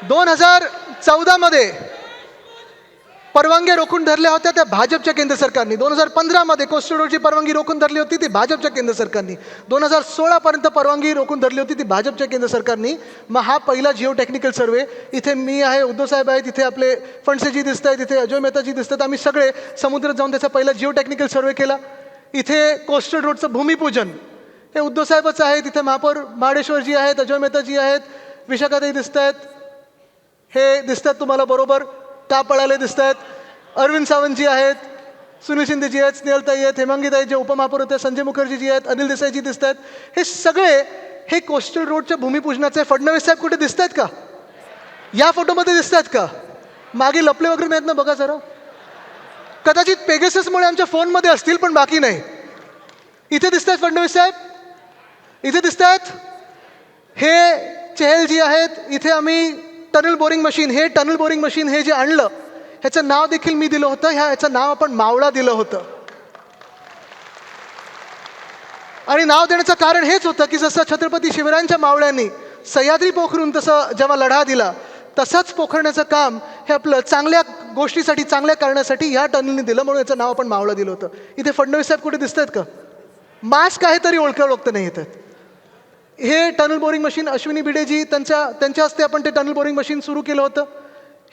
Speaker 1: (2014) परवानग्या रोखून धरल्या होत्या त्या भाजपच्या केंद्र सरकारने. 2015 कोस्टल रोडची परवानगी रोखून धरली होती ती भाजपच्या केंद्र सरकारने. 2016 परवानगी रोखून धरली होती ती भाजपच्या केंद्र सरकारने. मग हा पहिला जिओ टेक्निकल सर्वे, इथे मी आहे, उद्धव साहेब आहेत, इथे आपले फणसेजी दिसत आहेत, इथे अजय मेहताजी दिसतात, आम्ही सगळे समुद्रात जाऊन त्याचा पहिला जिओ टेक्निकल सर्वे केला. इथे कोस्टल रोडचं भूमिपूजन हे उद्धव साहेबच आहेत. इथे महापौर महाडेश्वरजी आहेत, अजय मेहताजी आहेत, विशाखाताई दिसत आहेत, हे दिसतात तुम्हाला बरोबर, टापळाले दिसत आहेत, अरविंद सावंतजी आहेत, सुनील शिंदेजी आहेत, स्नेहलताई आहेत, हेमांगीताई जे उपमहापौर होते, संजय मुखर्जीजी आहेत, अनिल देसाईजी दिसत आहेत. हे सगळे हे कोस्टल रोडच्या भूमिपूजनाचे. फडणवीस साहेब कुठे दिसत आहेत का? या फोटोमध्ये दिसत आहेत का? मागे लपले वगैरे नाहीत ना, बघा जरा. कदाचित पेगेससमुळे आमच्या फोनमध्ये असतील पण बाकी नाही. इथे दिसत आहेत फडणवीस साहेब, इथे दिसत आहेत. हे चेहलजी आहेत. इथे आम्ही टनल बोरिंग मशीन, हे टनल बोरिंग मशीन हे जे आणलं ह्याचं नाव देखील मी दिलं होतं. ह्याचं नाव आपण मावळा दिलं होतं. आणि नाव देण्याचं कारण हेच होतं की जसं छत्रपती शिवरायांच्या मावळ्यांनी सह्याद्री पोखरून तसं जेव्हा लढा दिला, तसंच पोखरण्याचं काम हे आपलं चांगल्या गोष्टीसाठी, चांगल्या कारणासाठी ह्या टनलने दिलं, म्हणून याचं नाव आपण मावळा दिलं होतं. इथे फडणवीस साहेब कुठे दिसत आहेत का? मास्क आहे तरी ओळखत नाही येतात. हे टनल बोरिंग मशीन अश्विनी भिडेजी त्यांच्या हस्ते आपण ते टनल बोरिंग मशीन सुरू केलं होतं.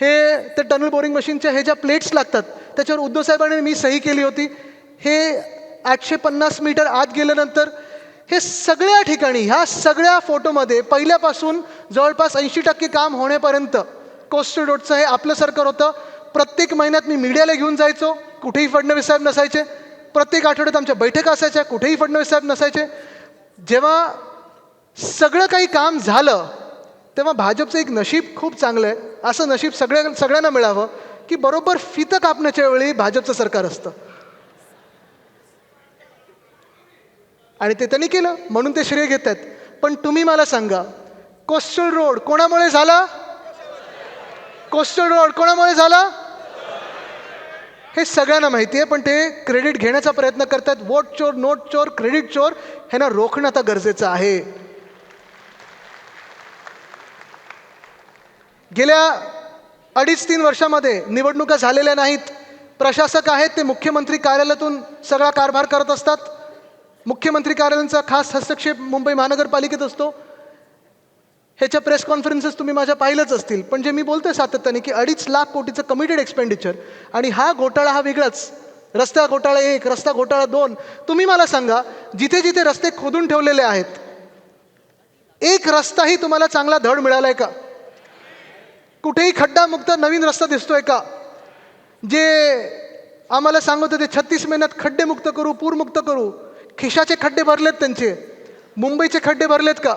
Speaker 1: हे ते टनल बोरिंग मशीनच्या हे ज्या प्लेट्स लागतात त्याच्यावर उद्धव साहेबांनी मी सही केली होती. हे 850 मीटर आत गेल्यानंतर हे सगळ्या ठिकाणी, ह्या सगळ्या फोटोमध्ये पहिल्यापासून जवळपास 80% काम होण्यापर्यंत कोस्टल रोडचं हे आपलं सरकार होतं. प्रत्येक महिन्यात मी मीडियाला घेऊन जायचो, कुठेही फडणवीस साहेब नसायचे. प्रत्येक आठवड्यात आमच्या बैठका असायच्या, कुठेही फडणवीस साहेब नसायचे. जेव्हा सगळं काही काम झालं तेव्हा भाजपचं एक नशीब खूप चांगलं आहे. असं नशीब सगळ्यांना मिळावं की बरोबर फितं कापण्याच्या वेळी भाजपचं सरकार असतं. आणि ते त्यांनी केलं म्हणून ते श्रेय घेत आहेत. पण तुम्ही मला सांगा, कोस्टल रोड कोणामुळे झाला? कोस्टल रोड कोणामुळे झाला हे सगळ्यांना माहिती आहे. पण ते क्रेडिट घेण्याचा प्रयत्न करतात. वोट चोर, नोट चोर, क्रेडिट चोर ह्यांना रोखणं आता गरजेचं आहे. गेल्या 2.5-3 वर्षामध्ये निवडणुका झालेल्या नाहीत. प्रशासक आहेत ते मुख्यमंत्री कार्यालयातून सगळा कारभार करत असतात. मुख्यमंत्री कार्यालयाचा खास हस्तक्षेप मुंबई महानगरपालिकेत असतो. ह्याच्या प्रेस कॉन्फरन्सेस तुम्ही माझ्या पाहिलंच असतील. पण जे मी बोलतोय सातत्याने की 2.5 लाख कोटीचं कमिटेड एक्सपेंडिचर आणि हा घोटाळा हा वेगळाच. रस्ता घोटाळा 1, रस्ता घोटाळा 2. तुम्ही मला सांगा, जिथे जिथे रस्ते खोदून ठेवलेले आहेत, एक रस्ताही तुम्हाला चांगला धड मिळालाय का? कुठेही खड्डामुक्त नवीन रस्ता दिसतोय का? जे आम्हाला सांगत होते 36 महिन्यात खड्डे मुक्त करू, पूरमुक्त करू, खिशाचे खड्डे भरलेत त्यांचे, मुंबईचे खड्डे भरलेत का?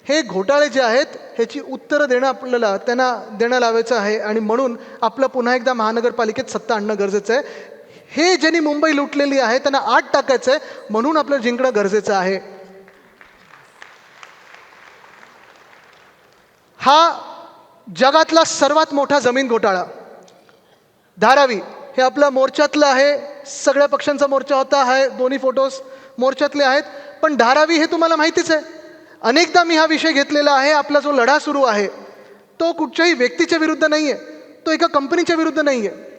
Speaker 1: हे घोटाळे जे आहेत ह्याची उत्तरं देणं आपल्याला त्यांना देणं लावायचं आहे. आणि म्हणून आपलं पुन्हा एकदा महानगरपालिकेत सत्ता आणणं गरजेचं आहे. हे ज्यांनी मुंबई लुटलेली आहे त्यांना आत टाकायचं आहे, म्हणून आपल्याला जिंकणं गरजेचं आहे. हा जगातला सर्वात मोठा जमीन घोटाळा धारावी हे आपल्या मोर्चातलं आहे. सगळ्या पक्षांचा मोर्चा होता. हा दोन्ही फोटोज मोर्चातले आहेत. पण धारावी हे तुम्हाला माहितीच आहे. अनेकदा मी हा विषय घेतलेला आहे. आपला जो लढा सुरू आहे तो कुठच्याही व्यक्तीच्या विरुद्ध नाही आहे, तो एका कंपनीच्या विरुद्ध नाही आहे.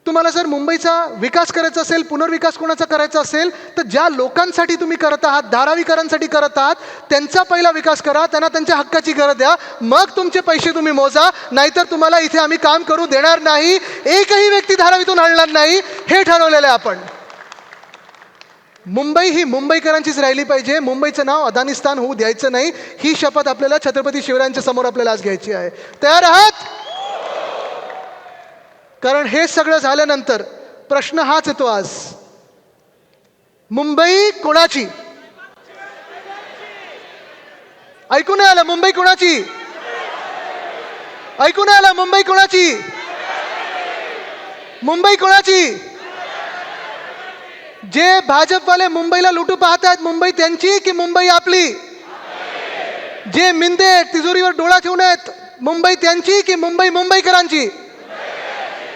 Speaker 1: तुम्हाला जर मुंबईचा विकास करायचा असेल, पुनर्विकास कोणाचा करायचा असेल, तर ज्या लोकांसाठी तुम्ही करत आहात, धारावीकरांसाठी करत आहात, त्यांचा पहिला विकास करा, त्यांना त्यांच्या हक्काची घरं द्या, मग तुमचे पैसे तुम्ही मोजा. नाहीतर तुम्हाला इथे आम्ही काम करू देणार नाही. एकही व्यक्ती धारावीतून आणणार नाही, हे ठरवलेलं आहे आपण. मुंबई ही मुंबईकरांचीच राहिली पाहिजे. मुंबईचं नाव अदानिस्तान होऊ द्यायचं नाही. ही शपथ आपल्याला छत्रपती शिवरायांच्या समोर आपल्याला आज घ्यायची आहे. तयार आहात? कारण हे सगळं झाल्यानंतर प्रश्न हाच येतो आज, मुंबई कोणाची? ऐकून आलं? मुंबई कोणाची? ऐकून आलं? मुंबई कोणाची? मुंबई कोणाची? जे भाजपवाले मुंबईला लुटू पाहतात, मुंबई त्यांची की मुंबई आपली? जे मिंदे तिजोरीवर डोळा ठेवून आहेत, मुंबई त्यांची की मुंबई मुंबईकरांची?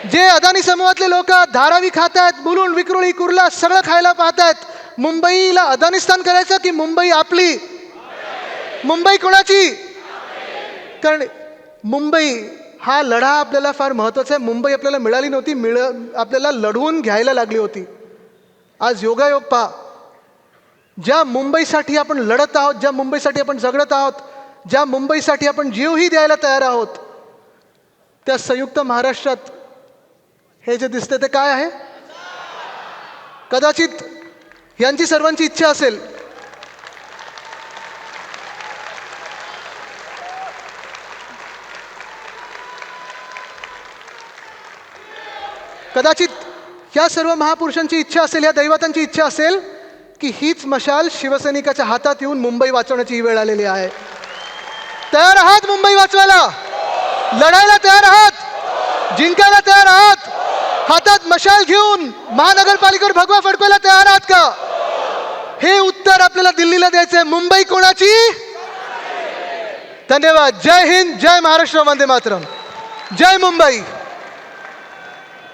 Speaker 1: जे अदानी समूहातले लोक धारावी खात आहेत, बुलून, विक्रोळी, कुर्ला सगळं खायला पाहतात, मुंबईला अदानिस्तान करायचं की मुंबई आपली? मुंबई कोणाची? कारण मुंबई हा लढा आपल्याला फार महत्त्वाचा आहे. मुंबई आपल्याला मिळाली नव्हती, आपल्याला लढवून घ्यायला लागली होती. आज योगायोग पहा, ज्या मुंबईसाठी आपण लढत आहोत, ज्या मुंबईसाठी आपण झगडत आहोत, ज्या मुंबईसाठी आपण जीवही द्यायला तयार आहोत, त्या संयुक्त महाराष्ट्रात हे जे दिसते ते काय आहे? कदाचित यांची सर्वांची इच्छा असेल कदाचित या सर्व महापुरुषांची इच्छा असेल, या दैवतांची इच्छा असेल की हीच मशाल शिवसैनिकाच्या हातात येऊन मुंबई वाचवण्याची ही वेळ आलेली आहे. तयार आहात मुंबई वाचवायला? लढायला तयार आहात? जिंकायला तयार आहात? हातात मशाल घेऊन महानगरपालिकेवर भगवा फडकवायला तयार आहात का? हे उत्तर आपल्याला दिल्लीला द्यायचंय. मुंबई कोणाची? धन्यवाद. जय हिंद, जय महाराष्ट्र, वंदे मातरम. जय मुंबई.